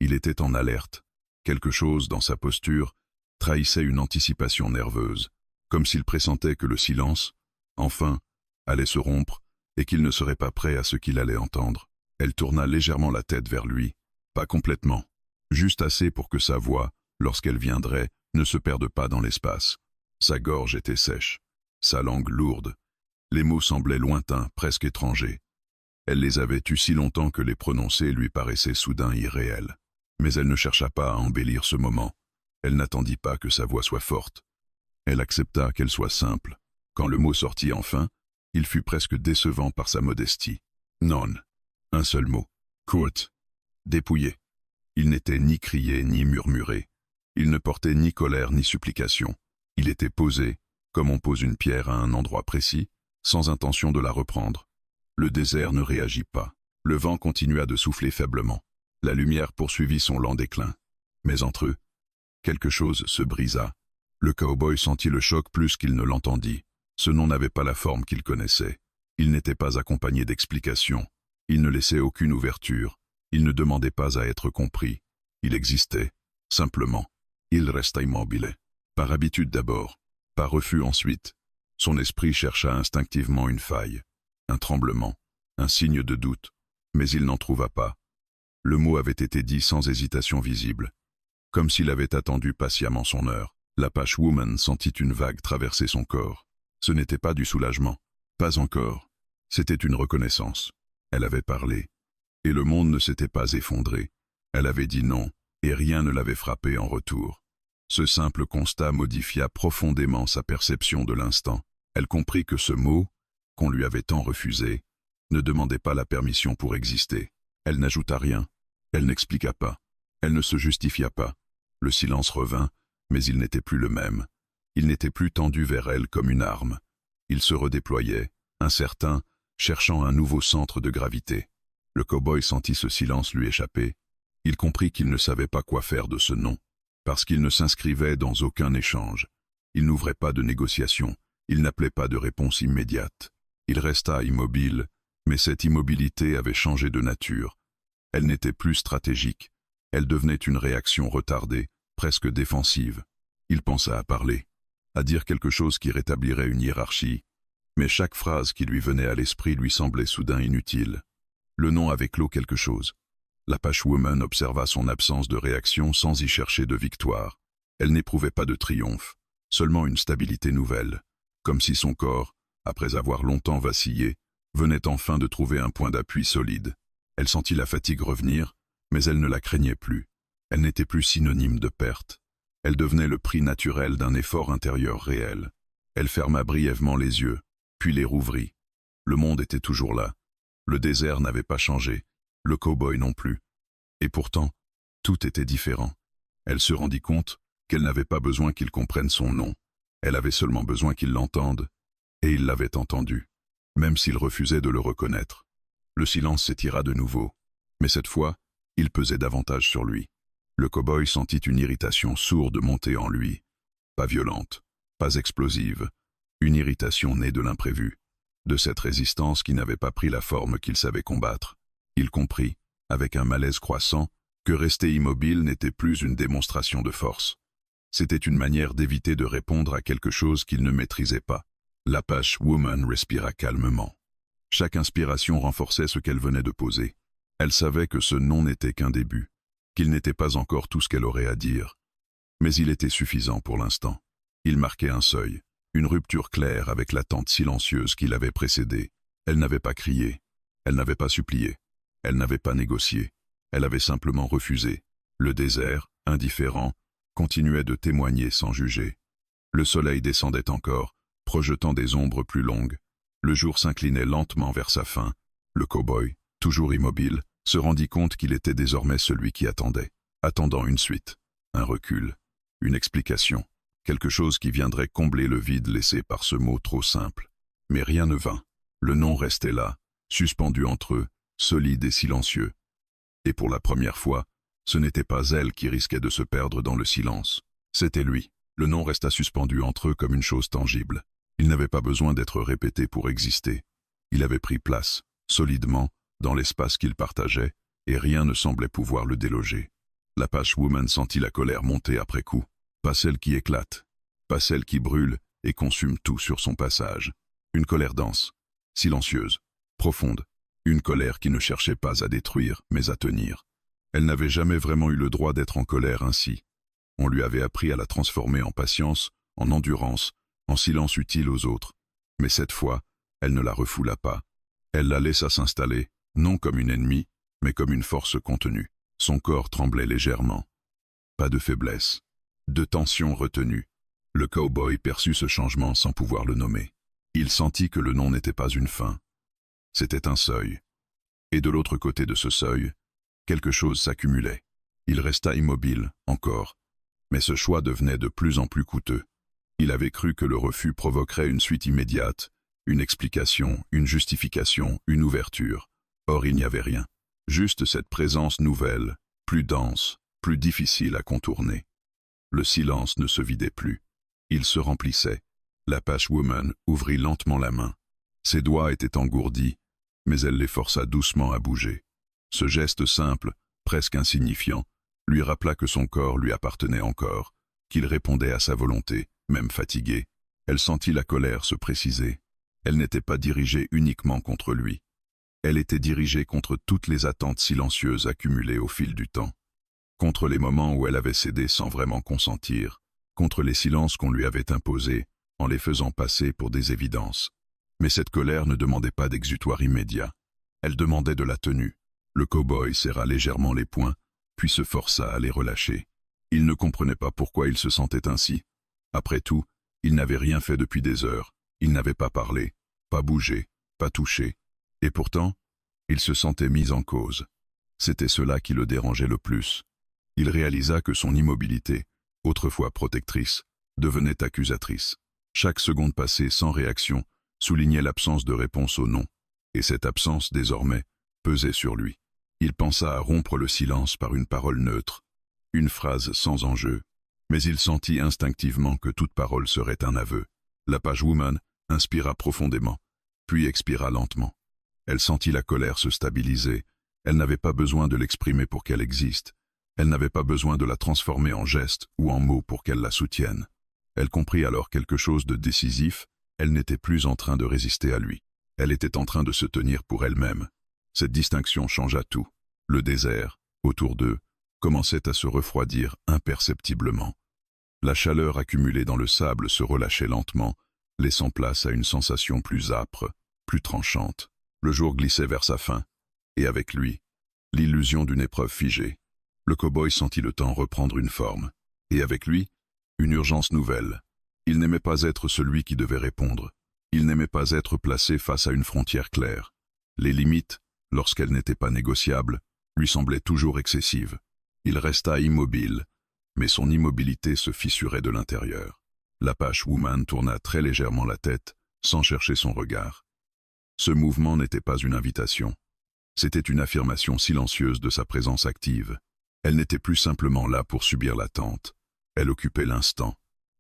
Il était en alerte. Quelque chose dans sa posture trahissait une anticipation nerveuse, comme s'il pressentait que le silence, enfin, allait se rompre et qu'il ne serait pas prêt à ce qu'il allait entendre. Elle tourna légèrement la tête vers lui, pas complètement, juste assez pour que sa voix, lorsqu'elle viendrait, ne se perde pas dans l'espace. Sa gorge était sèche, sa langue lourde. Les mots semblaient lointains, presque étrangers. Elle les avait eus si longtemps que les prononcer lui paraissait soudain irréel. Mais elle ne chercha pas à embellir ce moment. Elle n'attendit pas que sa voix soit forte. Elle accepta qu'elle soit simple. Quand le mot sortit enfin, il fut presque décevant par sa modestie. Non. Un seul mot. Kurt. Dépouillé. Il n'était ni crié ni murmuré. Il ne portait ni colère ni supplication. Il était posé, comme on pose une pierre à un endroit précis, sans intention de la reprendre. Le désert ne réagit pas. Le vent continua de souffler faiblement. La lumière poursuivit son lent déclin. Mais entre eux, quelque chose se brisa. Le cow-boy sentit le choc plus qu'il ne l'entendit. Ce nom n'avait pas la forme qu'il connaissait. Il n'était pas accompagné d'explications. Il ne laissait aucune ouverture. Il ne demandait pas à être compris. Il existait, simplement. Il resta immobile. Par habitude d'abord, par refus ensuite. Son esprit chercha instinctivement une faille, un tremblement, un signe de doute, mais il n'en trouva pas. Le mot avait été dit sans hésitation visible, comme s'il avait attendu patiemment son heure. L'Apache Woman sentit une vague traverser son corps. Ce n'était pas du soulagement, pas encore. C'était une reconnaissance. Elle avait parlé, et le monde ne s'était pas effondré. Elle avait dit non, et rien ne l'avait frappé en retour. Ce simple constat modifia profondément sa perception de l'instant. Elle comprit que ce mot, qu'on lui avait tant refusé, ne demandait pas la permission pour exister. Elle n'ajouta rien, elle n'expliqua pas, elle ne se justifia pas. Le silence revint, mais il n'était plus le même. Il n'était plus tendu vers elle comme une arme. Il se redéployait, incertain, cherchant un nouveau centre de gravité. Le cow-boy sentit ce silence lui échapper. Il comprit qu'il ne savait pas quoi faire de ce nom, parce qu'il ne s'inscrivait dans aucun échange. Il n'ouvrait pas de négociation, il n'appelait pas de réponse immédiate. Il resta immobile, mais cette immobilité avait changé de nature. Elle n'était plus stratégique, elle devenait une réaction retardée, presque défensive. Il pensa à parler, à dire quelque chose qui rétablirait une hiérarchie, mais chaque phrase qui lui venait à l'esprit lui semblait soudain inutile. Le nom avait clos quelque chose. L'Apache Woman observa son absence de réaction sans y chercher de victoire. Elle n'éprouvait pas de triomphe, seulement une stabilité nouvelle, comme si son corps, après avoir longtemps vacillé, venait enfin de trouver un point d'appui solide. Elle sentit la fatigue revenir, mais elle ne la craignait plus. Elle n'était plus synonyme de perte. Elle devenait le prix naturel d'un effort intérieur réel. Elle ferma brièvement les yeux, puis les rouvrit. Le monde était toujours là. Le désert n'avait pas changé, le cow-boy non plus. Et pourtant, tout était différent. Elle se rendit compte qu'elle n'avait pas besoin qu'il comprenne son nom. Elle avait seulement besoin qu'il l'entende, et il l'avait entendu, même s'il refusait de le reconnaître. Le silence s'étira de nouveau, mais cette fois, il pesait davantage sur lui. Le cow-boy sentit une irritation sourde monter en lui, pas violente, pas explosive, une irritation née de l'imprévu, de cette résistance qui n'avait pas pris la forme qu'il savait combattre. Il comprit, avec un malaise croissant, que rester immobile n'était plus une démonstration de force. C'était une manière d'éviter de répondre à quelque chose qu'il ne maîtrisait pas. L'Apache Woman respira calmement. Chaque inspiration renforçait ce qu'elle venait de poser. Elle savait que ce nom n'était qu'un début, qu'il n'était pas encore tout ce qu'elle aurait à dire. Mais il était suffisant pour l'instant. Il marquait un seuil, une rupture claire avec l'attente silencieuse qui l'avait précédée. Elle n'avait pas crié, elle n'avait pas supplié, elle n'avait pas négocié, elle avait simplement refusé. Le désert, indifférent, continuait de témoigner sans juger. Le soleil descendait encore, projetant des ombres plus longues. Le jour s'inclinait lentement vers sa fin. Le cow-boy, toujours immobile, se rendit compte qu'il était désormais celui qui attendait, attendant une suite, un recul, une explication, quelque chose qui viendrait combler le vide laissé par ce mot trop simple. Mais rien ne vint. Le nom restait là, suspendu entre eux, solide et silencieux. Et pour la première fois, ce n'était pas elle qui risquait de se perdre dans le silence. C'était lui. Le nom resta suspendu entre eux comme une chose tangible. Il n'avait pas besoin d'être répété pour exister. Il avait pris place, solidement, dans l'espace qu'ils partageaient, et rien ne semblait pouvoir le déloger. L'Apache Woman sentit la colère monter après coup. Pas celle qui éclate, pas celle qui brûle et consume tout sur son passage. Une colère dense, silencieuse, profonde, une colère qui ne cherchait pas à détruire, mais à tenir. Elle n'avait jamais vraiment eu le droit d'être en colère ainsi. On lui avait appris à la transformer en patience, en endurance, en silence utile aux autres. Mais cette fois, elle ne la refoula pas. Elle la laissa s'installer, non comme une ennemie, mais comme une force contenue. Son corps tremblait légèrement. Pas de faiblesse, de tension retenue. Le cow-boy perçut ce changement sans pouvoir le nommer. Il sentit que le nom n'était pas une fin. C'était un seuil. Et de l'autre côté de ce seuil, quelque chose s'accumulait. Il resta immobile, encore. Mais ce choix devenait de plus en plus coûteux. Il avait cru que le refus provoquerait une suite immédiate, une explication, une justification, une ouverture. Or il n'y avait rien. Juste cette présence nouvelle, plus dense, plus difficile à contourner. Le silence ne se vidait plus. Il se remplissait. L'Apache Woman ouvrit lentement la main. Ses doigts étaient engourdis, mais elle les força doucement à bouger. Ce geste simple, presque insignifiant, lui rappela que son corps lui appartenait encore, qu'il répondait à sa volonté, même fatigué. Elle sentit la colère se préciser. Elle n'était pas dirigée uniquement contre lui. Elle était dirigée contre toutes les attentes silencieuses accumulées au fil du temps. Contre les moments où elle avait cédé sans vraiment consentir, contre les silences qu'on lui avait imposés, en les faisant passer pour des évidences. Mais cette colère ne demandait pas d'exutoire immédiat. Elle demandait de la tenue. Le cow-boy serra légèrement les poings, puis se força à les relâcher. Il ne comprenait pas pourquoi il se sentait ainsi. Après tout, il n'avait rien fait depuis des heures. Il n'avait pas parlé, pas bougé, pas touché. Et pourtant, il se sentait mis en cause. C'était cela qui le dérangeait le plus. Il réalisa que son immobilité, autrefois protectrice, devenait accusatrice. Chaque seconde passée sans réaction soulignait l'absence de réponse au non, et cette absence, désormais, pesait sur lui. Il pensa à rompre le silence par une parole neutre, une phrase sans enjeu, mais il sentit instinctivement que toute parole serait un aveu. L'Apache Woman inspira profondément, puis expira lentement. Elle sentit la colère se stabiliser. Elle n'avait pas besoin de l'exprimer pour qu'elle existe. Elle n'avait pas besoin de la transformer en geste ou en mots pour qu'elle la soutienne. Elle comprit alors quelque chose de décisif. Elle n'était plus en train de résister à lui. Elle était en train de se tenir pour elle-même. Cette distinction changea tout. Le désert, autour d'eux, commençait à se refroidir imperceptiblement. La chaleur accumulée dans le sable se relâchait lentement, laissant place à une sensation plus âpre, plus tranchante. Le jour glissait vers sa fin, et avec lui, l'illusion d'une épreuve figée. Le cow-boy sentit le temps reprendre une forme, et avec lui, une urgence nouvelle. Il n'aimait pas être celui qui devait répondre. Il n'aimait pas être placé face à une frontière claire. Les limites, lorsqu'elles n'étaient pas négociables, lui semblaient toujours excessives. Il resta immobile, mais son immobilité se fissurait de l'intérieur. L'Apache Woman tourna très légèrement la tête, sans chercher son regard. Ce mouvement n'était pas une invitation. C'était une affirmation silencieuse de sa présence active. Elle n'était plus simplement là pour subir l'attente. Elle occupait l'instant.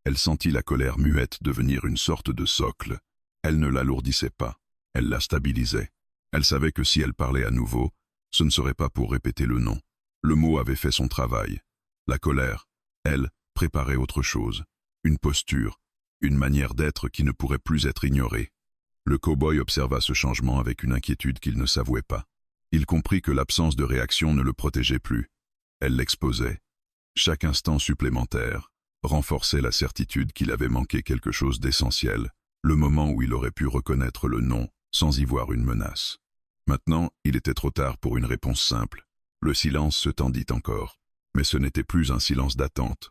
Elle sentit la colère muette devenir une sorte de socle. Elle ne l'alourdissait pas. Elle la stabilisait. Elle savait que si elle parlait à nouveau, ce ne serait pas pour répéter le nom. Le mot avait fait son travail. La colère, elle, préparait autre chose. Une posture, une manière d'être qui ne pourrait plus être ignorée. Le cow-boy observa ce changement avec une inquiétude qu'il ne s'avouait pas. Il comprit que l'absence de réaction ne le protégeait plus. Elle l'exposait. Chaque instant supplémentaire renforçait la certitude qu'il avait manqué quelque chose d'essentiel, le moment où il aurait pu reconnaître le non sans y voir une menace. Maintenant, il était trop tard pour une réponse simple. Le silence se tendit encore, mais ce n'était plus un silence d'attente.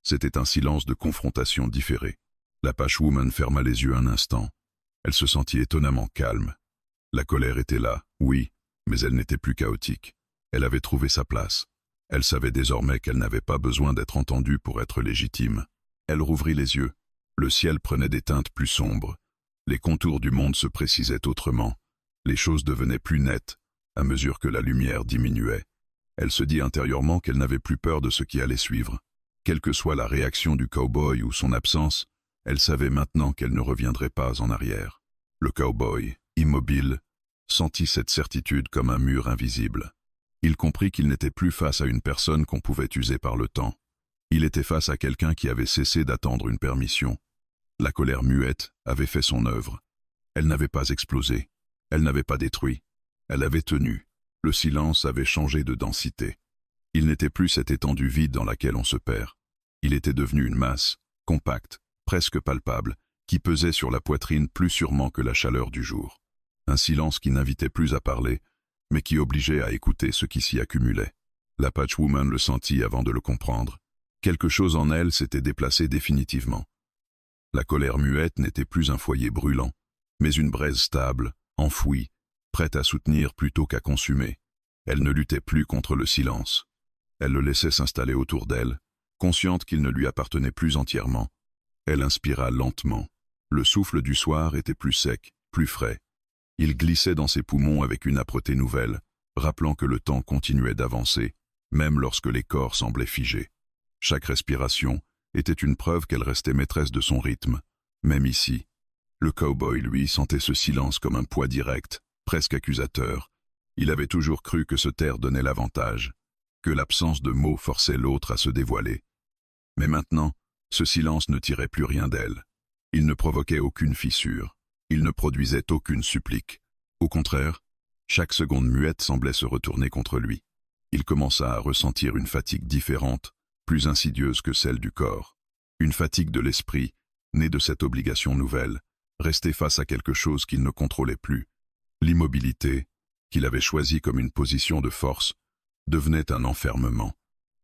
C'était un silence de confrontation différée. L'Apache Woman ferma les yeux un instant. Elle se sentit étonnamment calme. La colère était là, oui, mais elle n'était plus chaotique. Elle avait trouvé sa place. Elle savait désormais qu'elle n'avait pas besoin d'être entendue pour être légitime. Elle rouvrit les yeux. Le ciel prenait des teintes plus sombres. Les contours du monde se précisaient autrement. Les choses devenaient plus nettes à mesure que la lumière diminuait. Elle se dit intérieurement qu'elle n'avait plus peur de ce qui allait suivre. Quelle que soit la réaction du cow-boy ou son absence, elle savait maintenant qu'elle ne reviendrait pas en arrière. Le cow-boy, immobile, sentit cette certitude comme un mur invisible. Il comprit qu'il n'était plus face à une personne qu'on pouvait user par le temps. Il était face à quelqu'un qui avait cessé d'attendre une permission. La colère muette avait fait son œuvre. Elle n'avait pas explosé. Elle n'avait pas détruit. Elle avait tenu. Le silence avait changé de densité. Il n'était plus cette étendue vide dans laquelle on se perd. Il était devenu une masse, compacte, presque palpable, qui pesait sur la poitrine plus sûrement que la chaleur du jour. Un silence qui n'invitait plus à parler, mais qui obligeait à écouter ce qui s'y accumulait. La Patchwoman le sentit avant de le comprendre. Quelque chose en elle s'était déplacé définitivement. La colère muette n'était plus un foyer brûlant, mais une braise stable, enfouie, prête à soutenir plutôt qu'à consumer. Elle ne luttait plus contre le silence. Elle le laissait s'installer autour d'elle, consciente qu'il ne lui appartenait plus entièrement. Elle inspira lentement. Le souffle du soir était plus sec, plus frais. Il glissait dans ses poumons avec une âpreté nouvelle, rappelant que le temps continuait d'avancer, même lorsque les corps semblaient figés. Chaque respiration était une preuve qu'elle restait maîtresse de son rythme, même ici. Le cow-boy, lui, sentait ce silence comme un poids direct, presque accusateur. Il avait toujours cru que se taire donnait l'avantage, que l'absence de mots forçait l'autre à se dévoiler. Mais maintenant, ce silence ne tirait plus rien d'elle. Il ne provoquait aucune fissure. Il ne produisait aucune supplique. Au contraire, chaque seconde muette semblait se retourner contre lui. Il commença à ressentir une fatigue différente, plus insidieuse que celle du corps. Une fatigue de l'esprit, née de cette obligation nouvelle, rester face à quelque chose qu'il ne contrôlait plus. L'immobilité, qu'il avait choisie comme une position de force, devenait un enfermement.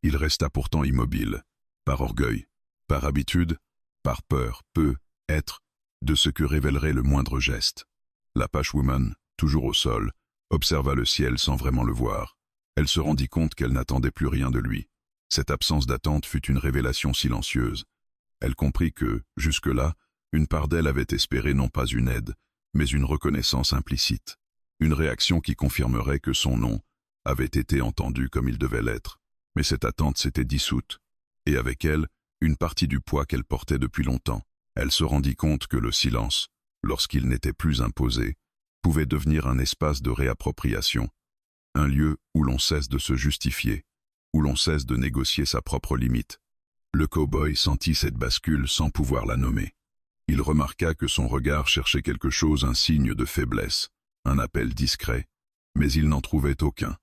Il resta pourtant immobile, par orgueil, par habitude, par peur, être, de ce que révélerait le moindre geste. La Patchwoman, toujours au sol, observa le ciel sans vraiment le voir. Elle se rendit compte qu'elle n'attendait plus rien de lui. Cette absence d'attente fut une révélation silencieuse. Elle comprit que, jusque-là, une part d'elle avait espéré non pas une aide, mais une reconnaissance implicite. Une réaction qui confirmerait que son nom avait été entendu comme il devait l'être. Mais cette attente s'était dissoute. Et avec elle, une partie du poids qu'elle portait depuis longtemps. Elle se rendit compte que le silence, lorsqu'il n'était plus imposé, pouvait devenir un espace de réappropriation, un lieu où l'on cesse de se justifier, où l'on cesse de négocier sa propre limite. Le cow-boy sentit cette bascule sans pouvoir la nommer. Il remarqua que son regard cherchait quelque chose, un signe de faiblesse, un appel discret, mais il n'en trouvait aucun.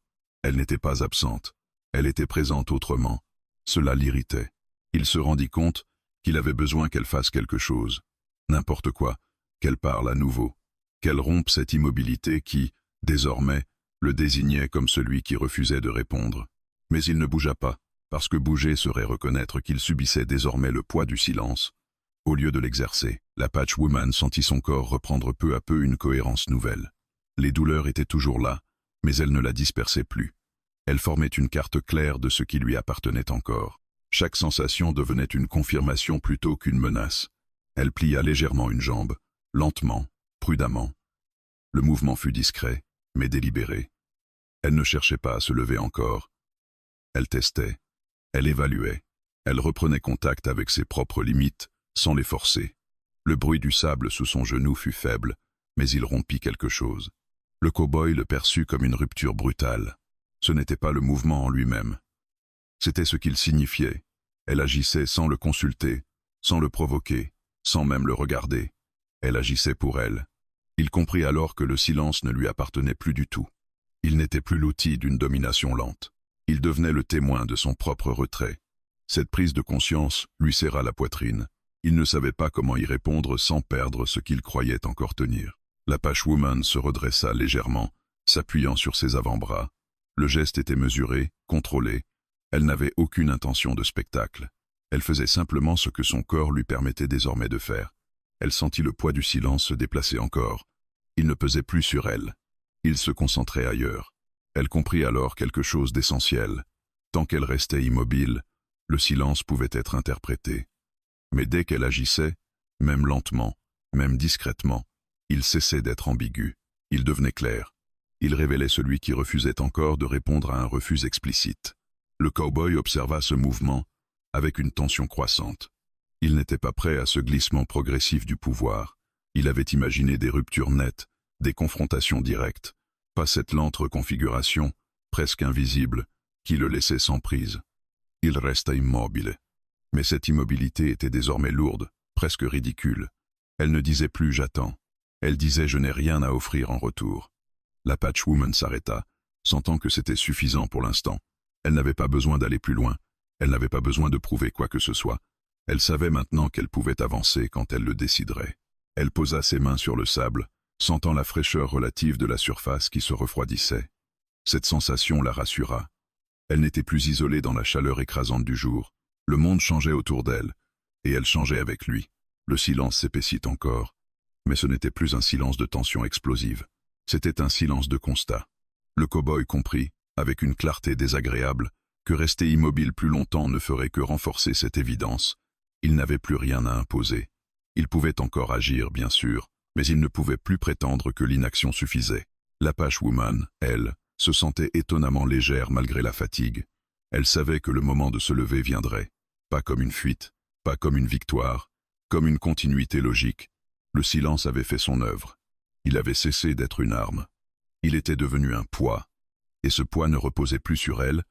Elle n'était pas absente, elle était présente autrement. Cela l'irritait. Il se rendit compte qu'il avait besoin qu'elle fasse quelque chose, n'importe quoi, qu'elle parle à nouveau, qu'elle rompe cette immobilité qui, désormais, le désignait comme celui qui refusait de répondre. Mais il ne bougea pas, parce que bouger serait reconnaître qu'il subissait désormais le poids du silence. Au lieu de l'exercer, la Patchwoman sentit son corps reprendre peu à peu une cohérence nouvelle. Les douleurs étaient toujours là, mais elle ne la dispersait plus. Elle formait une carte claire de ce qui lui appartenait encore. Chaque sensation devenait une confirmation plutôt qu'une menace. Elle plia légèrement une jambe, lentement, prudemment. Le mouvement fut discret, mais délibéré. Elle ne cherchait pas à se lever encore. Elle testait, elle évaluait, elle reprenait contact avec ses propres limites, sans les forcer. Le bruit du sable sous son genou fut faible, mais il rompit quelque chose. Le cow-boy le perçut comme une rupture brutale. Ce n'était pas le mouvement en lui-même. C'était ce qu'il signifiait. Elle agissait sans le consulter, sans le provoquer, sans même le regarder. Elle agissait pour elle. Il comprit alors que le silence ne lui appartenait plus du tout. Il n'était plus l'outil d'une domination lente. Il devenait le témoin de son propre retrait. Cette prise de conscience lui serra la poitrine. Il ne savait pas comment y répondre sans perdre ce qu'il croyait encore tenir. La Patchwoman se redressa légèrement, s'appuyant sur ses avant-bras. Le geste était mesuré, contrôlé. Elle n'avait aucune intention de spectacle. Elle faisait simplement ce que son corps lui permettait désormais de faire. Elle sentit le poids du silence se déplacer encore. Il ne pesait plus sur elle. Il se concentrait ailleurs. Elle comprit alors quelque chose d'essentiel. Tant qu'elle restait immobile, le silence pouvait être interprété. Mais dès qu'elle agissait, même lentement, même discrètement, il cessait d'être ambigu. Il devenait clair. Il révélait celui qui refusait encore de répondre à un refus explicite. Le cow-boy observa ce mouvement avec une tension croissante. Il n'était pas prêt à ce glissement progressif du pouvoir. Il avait imaginé des ruptures nettes, des confrontations directes, pas cette lente reconfiguration, presque invisible, qui le laissait sans prise. Il resta immobile. Mais cette immobilité était désormais lourde, presque ridicule. Elle ne disait plus « j'attends ». Elle disait « je n'ai rien à offrir en retour ». La Patchwoman s'arrêta, sentant que c'était suffisant pour l'instant. Elle n'avait pas besoin d'aller plus loin. Elle n'avait pas besoin de prouver quoi que ce soit. Elle savait maintenant qu'elle pouvait avancer quand elle le déciderait. Elle posa ses mains sur le sable, sentant la fraîcheur relative de la surface qui se refroidissait. Cette sensation la rassura. Elle n'était plus isolée dans la chaleur écrasante du jour. Le monde changeait autour d'elle, et elle changeait avec lui. Le silence s'épaissit encore, mais ce n'était plus un silence de tension explosive. C'était un silence de constat. Le cow-boy comprit, avec une clarté désagréable, que rester immobile plus longtemps ne ferait que renforcer cette évidence. Il n'avait plus rien à imposer. Il pouvait encore agir, bien sûr, mais il ne pouvait plus prétendre que l'inaction suffisait. La Patchwoman, elle, se sentait étonnamment légère malgré la fatigue. Elle savait que le moment de se lever viendrait. Pas comme une fuite, pas comme une victoire, comme une continuité logique. Le silence avait fait son œuvre. Il avait cessé d'être une arme. Il était devenu un poids. Et ce poids ne reposait plus sur elle.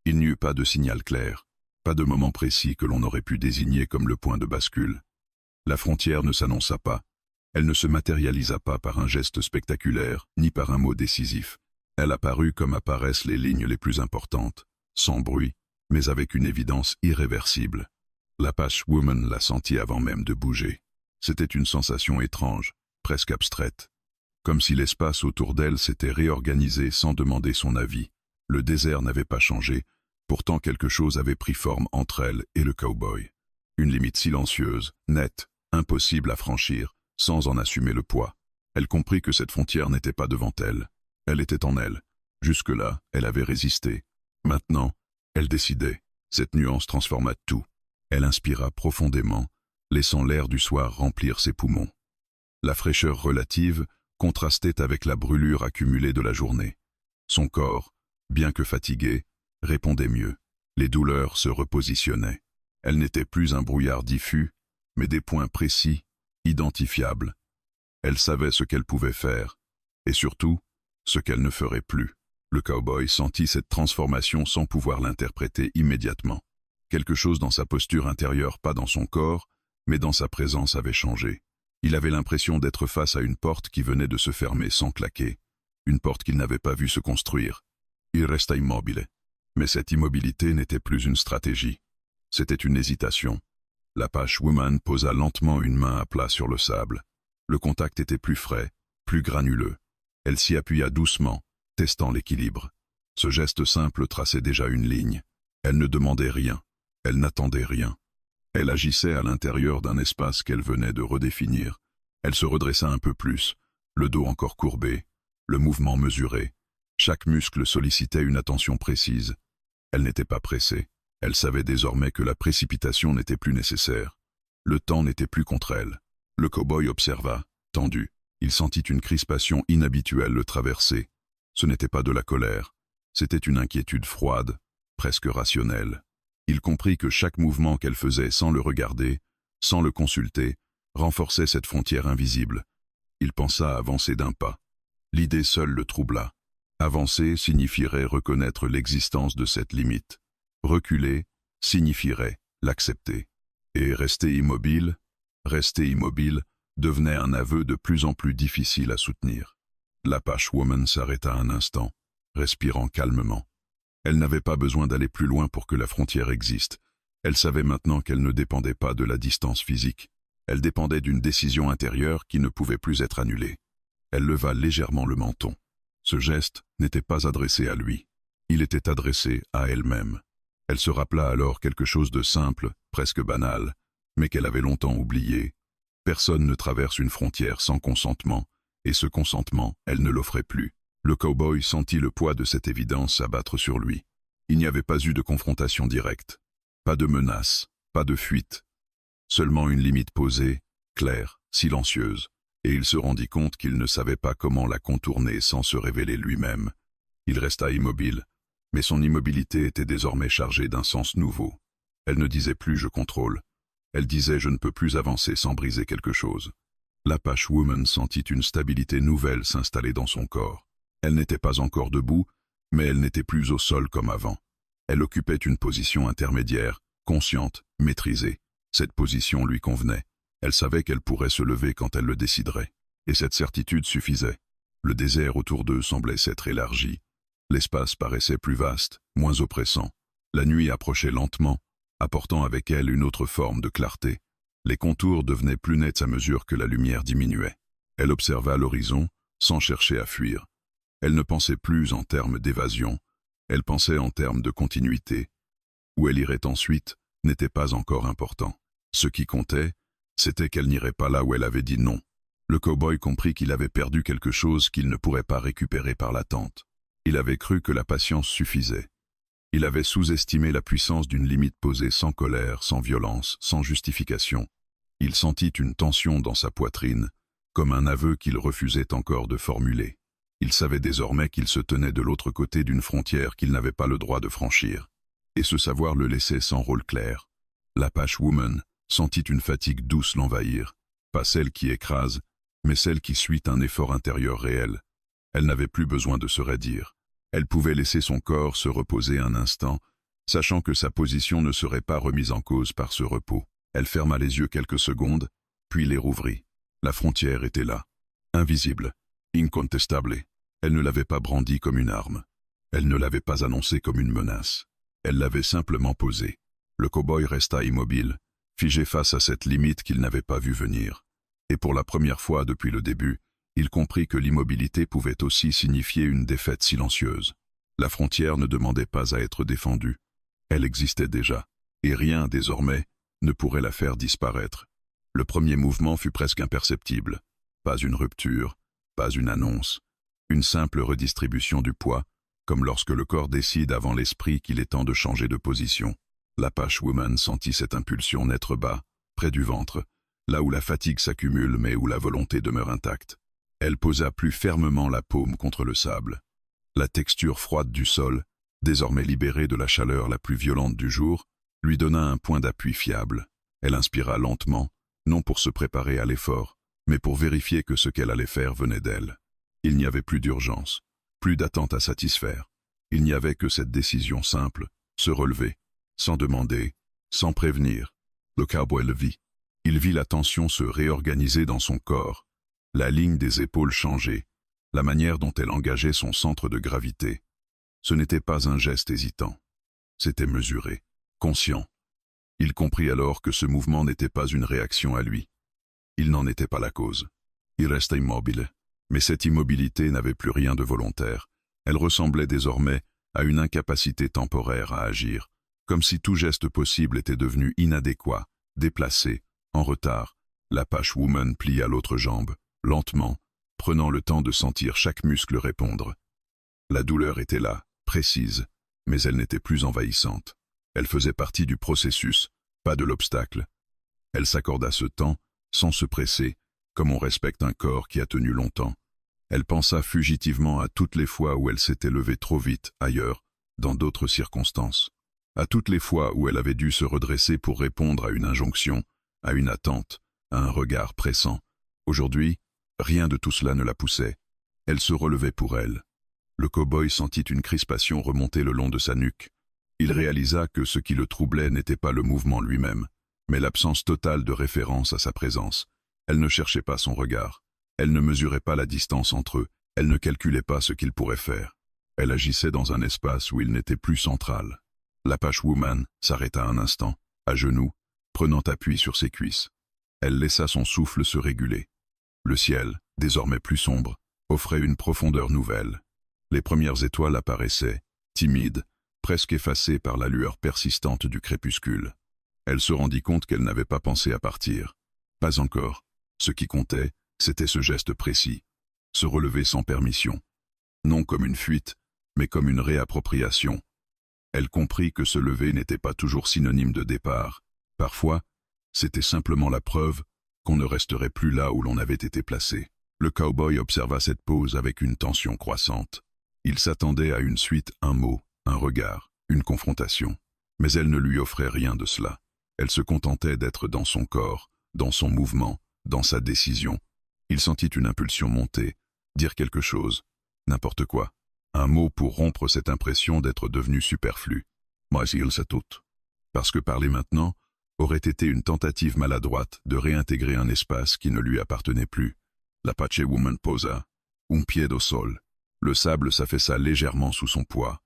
Il n'y eut pas de signal clair, pas de moment précis que l'on aurait pu désigner comme le point de bascule. La frontière ne s'annonça pas. Elle ne se matérialisa pas par un geste spectaculaire, ni par un mot décisif. Elle apparut comme apparaissent les lignes les plus importantes, sans bruit, mais avec une évidence irréversible. La Patchwoman la sentit avant même de bouger. C'était une sensation étrange, presque abstraite. Comme si l'espace autour d'elle s'était réorganisé sans demander son avis. Le désert n'avait pas changé, pourtant quelque chose avait pris forme entre elle et le cow-boy. Une limite silencieuse, nette, impossible à franchir, sans en assumer le poids. Elle comprit que cette frontière n'était pas devant elle. Elle était en elle. Jusque-là, elle avait résisté. Maintenant, elle décidait. Cette nuance transforma tout. Elle inspira profondément, laissant l'air du soir remplir ses poumons. La fraîcheur relative contrastait avec la brûlure accumulée de la journée. Son corps, bien que fatigué, répondait mieux. Les douleurs se repositionnaient. Elle n'était plus un brouillard diffus, mais des points précis, identifiables. Elle savait ce qu'elle pouvait faire, et surtout, ce qu'elle ne ferait plus. Le cow-boy sentit cette transformation sans pouvoir l'interpréter immédiatement. Quelque chose dans sa posture intérieure, pas dans son corps, mais dans sa présence avait changé. Il avait l'impression d'être face à une porte qui venait de se fermer sans claquer, une porte qu'il n'avait pas vue se construire. Il resta immobile. Mais cette immobilité n'était plus une stratégie. C'était une hésitation. La Patchwoman posa lentement une main à plat sur le sable. Le contact était plus frais, plus granuleux. Elle s'y appuya doucement, testant l'équilibre. Ce geste simple traçait déjà une ligne. Elle ne demandait rien. Elle n'attendait rien. Elle agissait à l'intérieur d'un espace qu'elle venait de redéfinir. Elle se redressa un peu plus, le dos encore courbé, le mouvement mesuré. Chaque muscle sollicitait une attention précise. Elle n'était pas pressée. Elle savait désormais que la précipitation n'était plus nécessaire. Le temps n'était plus contre elle. Le cow-boy observa, tendu. Il sentit une crispation inhabituelle le traverser. Ce n'était pas de la colère. C'était une inquiétude froide, presque rationnelle. Il comprit que chaque mouvement qu'elle faisait sans le regarder, sans le consulter, renforçait cette frontière invisible. Il pensa à avancer d'un pas. L'idée seule le troubla. Avancer signifierait reconnaître l'existence de cette limite. Reculer signifierait l'accepter. Et rester immobile devenait un aveu de plus en plus difficile à soutenir. La Patchwoman s'arrêta un instant, respirant calmement. Elle n'avait pas besoin d'aller plus loin pour que la frontière existe. Elle savait maintenant qu'elle ne dépendait pas de la distance physique. Elle dépendait d'une décision intérieure qui ne pouvait plus être annulée. Elle leva légèrement le menton. Ce geste n'était pas adressé à lui. Il était adressé à elle-même. Elle se rappela alors quelque chose de simple, presque banal, mais qu'elle avait longtemps oublié. Personne ne traverse une frontière sans consentement, et ce consentement, elle ne l'offrait plus. Le cow-boy sentit le poids de cette évidence s'abattre sur lui. Il n'y avait pas eu de confrontation directe, pas de menace, pas de fuite. Seulement une limite posée, claire, silencieuse, et il se rendit compte qu'il ne savait pas comment la contourner sans se révéler lui-même. Il resta immobile, mais son immobilité était désormais chargée d'un sens nouveau. Elle ne disait plus « je contrôle ». Elle disait « je ne peux plus avancer sans briser quelque chose ». La Patchwoman sentit une stabilité nouvelle s'installer dans son corps. Elle n'était pas encore debout, mais elle n'était plus au sol comme avant. Elle occupait une position intermédiaire, consciente, maîtrisée. Cette position lui convenait. Elle savait qu'elle pourrait se lever quand elle le déciderait. Et cette certitude suffisait. Le désert autour d'eux semblait s'être élargi. L'espace paraissait plus vaste, moins oppressant. La nuit approchait lentement, apportant avec elle une autre forme de clarté. Les contours devenaient plus nets à mesure que la lumière diminuait. Elle observa l'horizon, sans chercher à fuir. Elle ne pensait plus en termes d'évasion, elle pensait en termes de continuité. Où elle irait ensuite n'était pas encore important. Ce qui comptait, c'était qu'elle n'irait pas là où elle avait dit non. Le cow-boy comprit qu'il avait perdu quelque chose qu'il ne pourrait pas récupérer par l'attente. Il avait cru que la patience suffisait. Il avait sous-estimé la puissance d'une limite posée sans colère, sans violence, sans justification. Il sentit une tension dans sa poitrine, comme un aveu qu'il refusait encore de formuler. Il savait désormais qu'il se tenait de l'autre côté d'une frontière qu'il n'avait pas le droit de franchir. Et ce savoir le laissait sans rôle clair. L'Apache Woman sentit une fatigue douce l'envahir, pas celle qui écrase, mais celle qui suit un effort intérieur réel. Elle n'avait plus besoin de se raidir. Elle pouvait laisser son corps se reposer un instant, sachant que sa position ne serait pas remise en cause par ce repos. Elle ferma les yeux quelques secondes, puis les rouvrit. La frontière était là, invisible, incontestable. Elle ne l'avait pas brandie comme une arme. Elle ne l'avait pas annoncée comme une menace. Elle l'avait simplement posée. Le cow-boy resta immobile, figé face à cette limite qu'il n'avait pas vue venir. Et pour la première fois depuis le début, il comprit que l'immobilité pouvait aussi signifier une défaite silencieuse. La frontière ne demandait pas à être défendue. Elle existait déjà, et rien, désormais, ne pourrait la faire disparaître. Le premier mouvement fut presque imperceptible. Pas une rupture, pas une annonce. Une simple redistribution du poids, comme lorsque le corps décide avant l'esprit qu'il est temps de changer de position. L'Apache Woman sentit cette impulsion naître bas, près du ventre, là où la fatigue s'accumule mais où la volonté demeure intacte. Elle posa plus fermement la paume contre le sable. La texture froide du sol, désormais libérée de la chaleur la plus violente du jour, lui donna un point d'appui fiable. Elle inspira lentement, non pour se préparer à l'effort, mais pour vérifier que ce qu'elle allait faire venait d'elle. Il n'y avait plus d'urgence, plus d'attente à satisfaire. Il n'y avait que cette décision simple, se relever, sans demander, sans prévenir. Le cowboy le vit. Il vit la tension se réorganiser dans son corps, la ligne des épaules changer, la manière dont elle engageait son centre de gravité. Ce n'était pas un geste hésitant. C'était mesuré, conscient. Il comprit alors que ce mouvement n'était pas une réaction à lui. Il n'en était pas la cause. Il resta immobile. Mais cette immobilité n'avait plus rien de volontaire. Elle ressemblait désormais à une incapacité temporaire à agir, comme si tout geste possible était devenu inadéquat, déplacé, en retard. L'Apache Woman plia l'autre jambe, lentement, prenant le temps de sentir chaque muscle répondre. La douleur était là, précise, mais elle n'était plus envahissante. Elle faisait partie du processus, pas de l'obstacle. Elle s'accorda ce temps, sans se presser, comme on respecte un corps qui a tenu longtemps. Elle pensa fugitivement à toutes les fois où elle s'était levée trop vite, ailleurs, dans d'autres circonstances. À toutes les fois où elle avait dû se redresser pour répondre à une injonction, à une attente, à un regard pressant. Aujourd'hui, rien de tout cela ne la poussait. Elle se relevait pour elle. Le cow-boy sentit une crispation remonter le long de sa nuque. Il réalisa que ce qui le troublait n'était pas le mouvement lui-même, mais l'absence totale de référence à sa présence. Elle ne cherchait pas son regard. Elle ne mesurait pas la distance entre eux. Elle ne calculait pas ce qu'il pourrait faire. Elle agissait dans un espace où il n'était plus central. L'Apache Woman s'arrêta un instant, à genoux, prenant appui sur ses cuisses. Elle laissa son souffle se réguler. Le ciel, désormais plus sombre, offrait une profondeur nouvelle. Les premières étoiles apparaissaient, timides, presque effacées par la lueur persistante du crépuscule. Elle se rendit compte qu'elle n'avait pas pensé à partir. Pas encore. Ce qui comptait, c'était ce geste précis. Se relever sans permission. Non comme une fuite, mais comme une réappropriation. Elle comprit que se lever n'était pas toujours synonyme de départ. Parfois, c'était simplement la preuve qu'on ne resterait plus là où l'on avait été placé. Le cow-boy observa cette pause avec une tension croissante. Il s'attendait à une suite, un mot, un regard, une confrontation. Mais elle ne lui offrait rien de cela. Elle se contentait d'être dans son corps, dans son mouvement, dans sa décision. Il sentit une impulsion monter, dire quelque chose, n'importe quoi. Un mot pour rompre cette impression d'être devenu superflu. Mais il sait tout. Parce que parler maintenant, aurait été une tentative maladroite de réintégrer un espace qui ne lui appartenait plus. L'Apache Woman posa un pied au sol. Le sable s'affaissa légèrement sous son poids.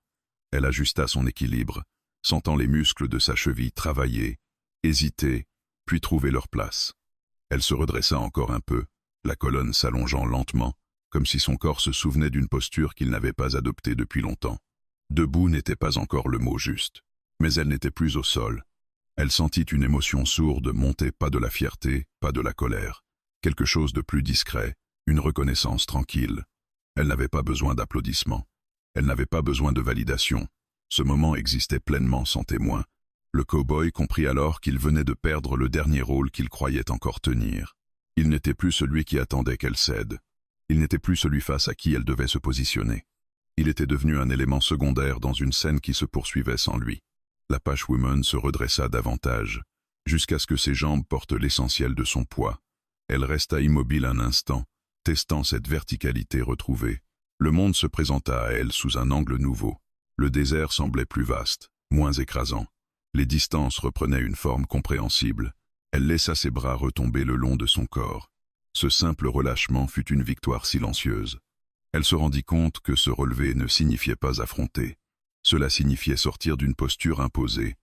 Elle ajusta son équilibre, sentant les muscles de sa cheville travailler, hésiter, puis trouver leur place. Elle se redressa encore un peu, la colonne s'allongeant lentement, comme si son corps se souvenait d'une posture qu'il n'avait pas adoptée depuis longtemps. Debout n'était pas encore le mot juste, mais elle n'était plus au sol. Elle sentit une émotion sourde monter, pas de la fierté, pas de la colère, quelque chose de plus discret, une reconnaissance tranquille. Elle n'avait pas besoin d'applaudissements. Elle n'avait pas besoin de validation. Ce moment existait pleinement sans témoin. Le cow-boy comprit alors qu'il venait de perdre le dernier rôle qu'il croyait encore tenir. Il n'était plus celui qui attendait qu'elle cède. Il n'était plus celui face à qui elle devait se positionner. Il était devenu un élément secondaire dans une scène qui se poursuivait sans lui. L'Apache Woman se redressa davantage, jusqu'à ce que ses jambes portent l'essentiel de son poids. Elle resta immobile un instant, testant cette verticalité retrouvée. Le monde se présenta à elle sous un angle nouveau. Le désert semblait plus vaste, moins écrasant. Les distances reprenaient une forme compréhensible. Elle laissa ses bras retomber le long de son corps. Ce simple relâchement fut une victoire silencieuse. Elle se rendit compte que se relever ne signifiait pas affronter. Cela signifiait sortir d'une posture imposée.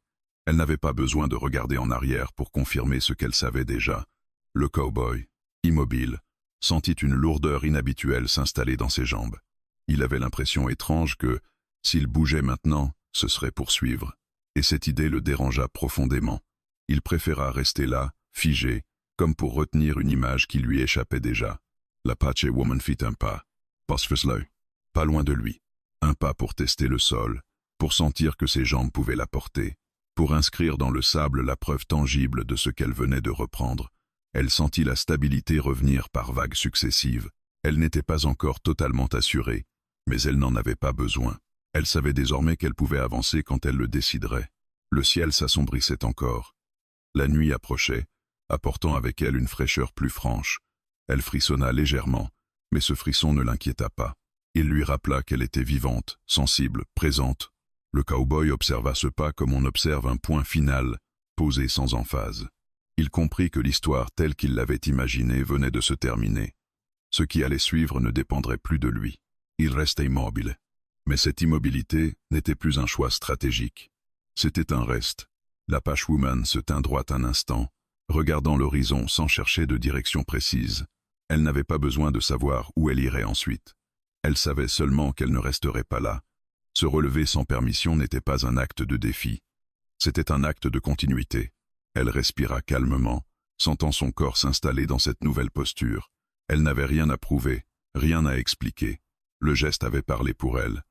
Elle n'avait pas besoin de regarder en arrière pour confirmer ce qu'elle savait déjà. Le cow-boy, immobile, sentit une lourdeur inhabituelle s'installer dans ses jambes. Il avait l'impression étrange que, s'il bougeait maintenant, ce serait pour suivre. Et cette idée le dérangea profondément. Il préféra rester là, figé, comme pour retenir une image qui lui échappait déjà. L'Apache Woman fit un pas. Pas loin de lui. Un pas pour tester le sol, pour sentir que ses jambes pouvaient la porter, pour inscrire dans le sable la preuve tangible de ce qu'elle venait de reprendre. Elle sentit la stabilité revenir par vagues successives. Elle n'était pas encore totalement assurée, mais elle n'en avait pas besoin. Elle savait désormais qu'elle pouvait avancer quand elle le déciderait. Le ciel s'assombrissait encore. La nuit approchait, apportant avec elle une fraîcheur plus franche. Elle frissonna légèrement, mais ce frisson ne l'inquiéta pas. Il lui rappela qu'elle était vivante, sensible, présente. Le cow-boy observa ce pas comme on observe un point final, posé sans emphase. Il comprit que l'histoire telle qu'il l'avait imaginée venait de se terminer. Ce qui allait suivre ne dépendrait plus de lui. Il restait immobile. Mais cette immobilité n'était plus un choix stratégique. C'était un reste. L'Apache Woman se tint droite un instant, regardant l'horizon sans chercher de direction précise. Elle n'avait pas besoin de savoir où elle irait ensuite. Elle savait seulement qu'elle ne resterait pas là. Se relever sans permission n'était pas un acte de défi. C'était un acte de continuité. Elle respira calmement, sentant son corps s'installer dans cette nouvelle posture. Elle n'avait rien à prouver, rien à expliquer. Le geste avait parlé pour elle.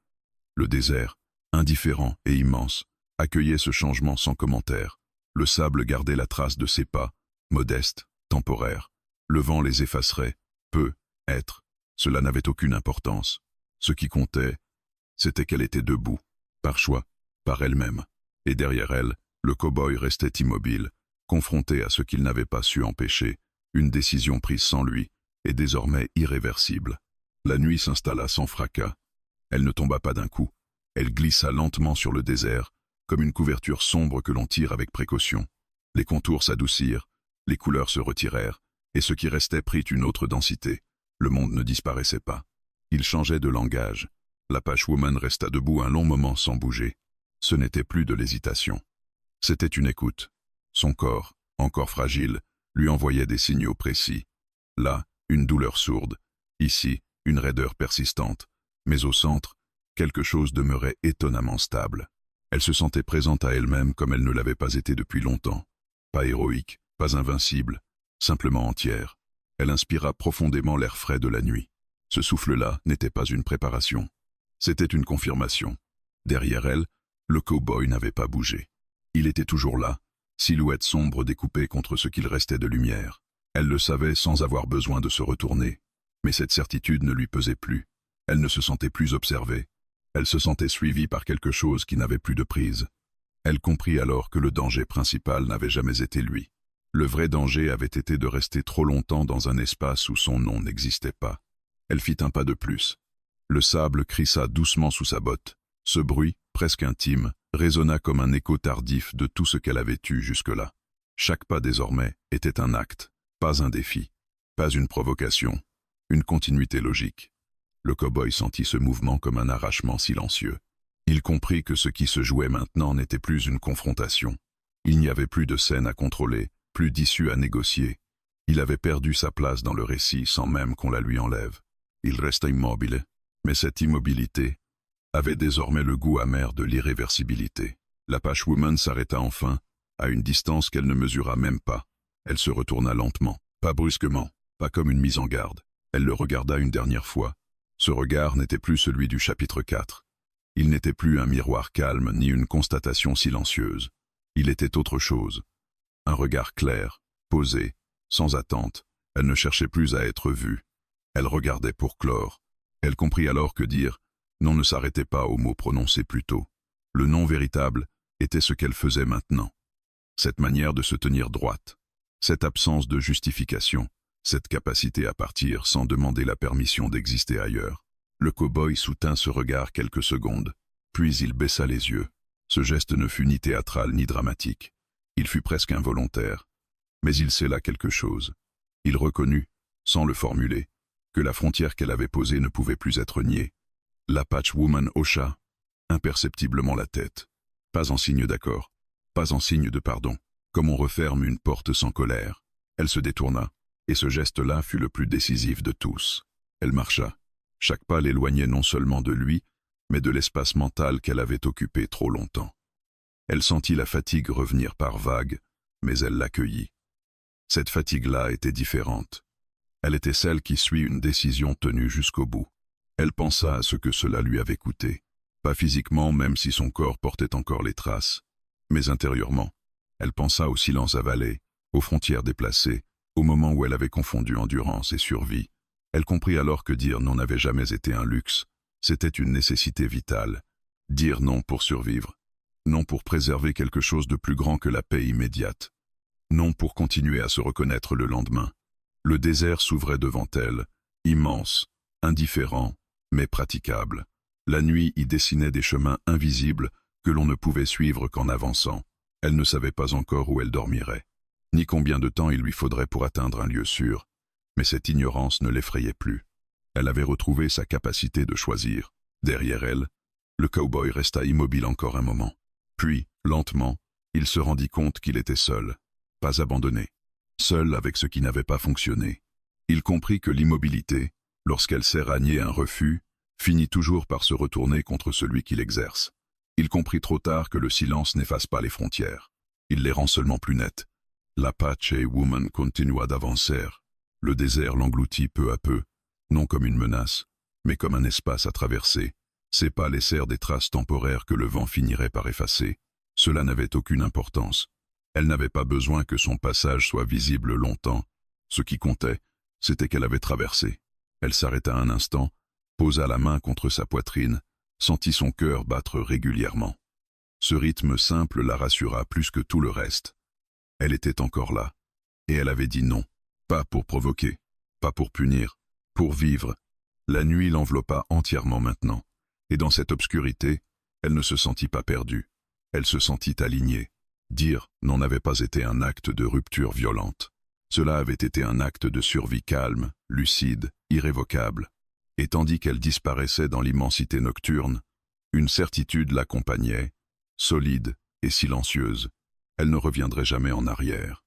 Le désert, indifférent et immense, accueillait ce changement sans commentaire. Le sable gardait la trace de ses pas, modeste, temporaire. Le vent les effacerait, peu, être. Cela n'avait aucune importance. Ce qui comptait, c'était qu'elle était debout, par choix, par elle-même. Et derrière elle, le cow-boy restait immobile, confronté à ce qu'il n'avait pas su empêcher, une décision prise sans lui, et désormais irréversible. La nuit s'installa sans fracas. Elle ne tomba pas d'un coup. Elle glissa lentement sur le désert, comme une couverture sombre que l'on tire avec précaution. Les contours s'adoucirent, les couleurs se retirèrent, et ce qui restait prit une autre densité. Le monde ne disparaissait pas. Il changeait de langage. L'Apache Woman resta debout un long moment sans bouger. Ce n'était plus de l'hésitation. C'était une écoute. Son corps, encore fragile, lui envoyait des signaux précis. Là, une douleur sourde. Ici, une raideur persistante. Mais au centre, quelque chose demeurait étonnamment stable. Elle se sentait présente à elle-même comme elle ne l'avait pas été depuis longtemps. Pas héroïque, pas invincible, simplement entière. Elle inspira profondément l'air frais de la nuit. Ce souffle-là n'était pas une préparation. C'était une confirmation. Derrière elle, le cow-boy n'avait pas bougé. Il était toujours là, silhouette sombre découpée contre ce qu'il restait de lumière. Elle le savait sans avoir besoin de se retourner. Mais cette certitude ne lui pesait plus. Elle ne se sentait plus observée. Elle se sentait suivie par quelque chose qui n'avait plus de prise. Elle comprit alors que le danger principal n'avait jamais été lui. Le vrai danger avait été de rester trop longtemps dans un espace où son nom n'existait pas. Elle fit un pas de plus. Le sable crissa doucement sous sa botte. Ce bruit, presque intime, résonna comme un écho tardif de tout ce qu'elle avait eu jusque-là. Chaque pas désormais était un acte, pas un défi, pas une provocation, une continuité logique. Le cow-boy sentit ce mouvement comme un arrachement silencieux. Il comprit que ce qui se jouait maintenant n'était plus une confrontation. Il n'y avait plus de scène à contrôler, plus d'issue à négocier. Il avait perdu sa place dans le récit sans même qu'on la lui enlève. Il resta immobile, mais cette immobilité avait désormais le goût amer de l'irréversibilité. L'Apache Woman s'arrêta enfin, à une distance qu'elle ne mesura même pas. Elle se retourna lentement, pas brusquement, pas comme une mise en garde. Elle le regarda une dernière fois. Ce regard n'était plus celui du chapitre 4. Il n'était plus un miroir calme ni une constatation silencieuse. Il était autre chose. Un regard clair, posé, sans attente. Elle ne cherchait plus à être vue. Elle regardait pour clore. Elle comprit alors que dire « non » ne s'arrêtait pas aux mots prononcés plus tôt. Le non véritable était ce qu'elle faisait maintenant. Cette manière de se tenir droite, cette absence de justification, cette capacité à partir sans demander la permission d'exister ailleurs. Le cow-boy soutint ce regard quelques secondes, puis il baissa les yeux. Ce geste ne fut ni théâtral ni dramatique. Il fut presque involontaire. Mais il scella quelque chose. Il reconnut, sans le formuler, que la frontière qu'elle avait posée ne pouvait plus être niée. L'Apache Woman hocha imperceptiblement la tête. Pas en signe d'accord, pas en signe de pardon, comme on referme une porte sans colère. Elle se détourna, et ce geste-là fut le plus décisif de tous. Elle marcha. Chaque pas l'éloignait non seulement de lui, mais de l'espace mental qu'elle avait occupé trop longtemps. Elle sentit la fatigue revenir par vagues, mais elle l'accueillit. Cette fatigue-là était différente. Elle était celle qui suit une décision tenue jusqu'au bout. Elle pensa à ce que cela lui avait coûté. Pas physiquement, même si son corps portait encore les traces, mais intérieurement. Elle pensa au silence avalé, aux frontières déplacées, au moment où elle avait confondu endurance et survie. Elle comprit alors que dire non n'avait jamais été un luxe, c'était une nécessité vitale. Dire non pour survivre, non pour préserver quelque chose de plus grand que la paix immédiate, non pour continuer à se reconnaître le lendemain. Le désert s'ouvrait devant elle, immense, indifférent, mais praticable. La nuit y dessinait des chemins invisibles que l'on ne pouvait suivre qu'en avançant. Elle ne savait pas encore où elle dormirait, ni combien de temps il lui faudrait pour atteindre un lieu sûr, mais cette ignorance ne l'effrayait plus. Elle avait retrouvé sa capacité de choisir. Derrière elle, le cow-boy resta immobile encore un moment. Puis, lentement, il se rendit compte qu'il était seul, pas abandonné, seul avec ce qui n'avait pas fonctionné. Il comprit que l'immobilité, lorsqu'elle sert à nier un refus, finit toujours par se retourner contre celui qui l'exerce. Il comprit trop tard que le silence n'efface pas les frontières. Il les rend seulement plus nettes. L'Apache Woman continua d'avancer. Le désert l'engloutit peu à peu, non comme une menace, mais comme un espace à traverser. Ses pas laissèrent des traces temporaires que le vent finirait par effacer. Cela n'avait aucune importance. Elle n'avait pas besoin que son passage soit visible longtemps. Ce qui comptait, c'était qu'elle avait traversé. Elle s'arrêta un instant, posa la main contre sa poitrine, sentit son cœur battre régulièrement. Ce rythme simple la rassura plus que tout le reste. Elle était encore là, et elle avait dit non. Pas pour provoquer, pas pour punir, pour vivre. La nuit l'enveloppa entièrement maintenant, et dans cette obscurité, elle ne se sentit pas perdue. Elle se sentit alignée. Dire non n'avait pas été un acte de rupture violente. Cela avait été un acte de survie calme, lucide, irrévocable. Et tandis qu'elle disparaissait dans l'immensité nocturne, une certitude l'accompagnait, solide et silencieuse. Elle ne reviendrait jamais en arrière.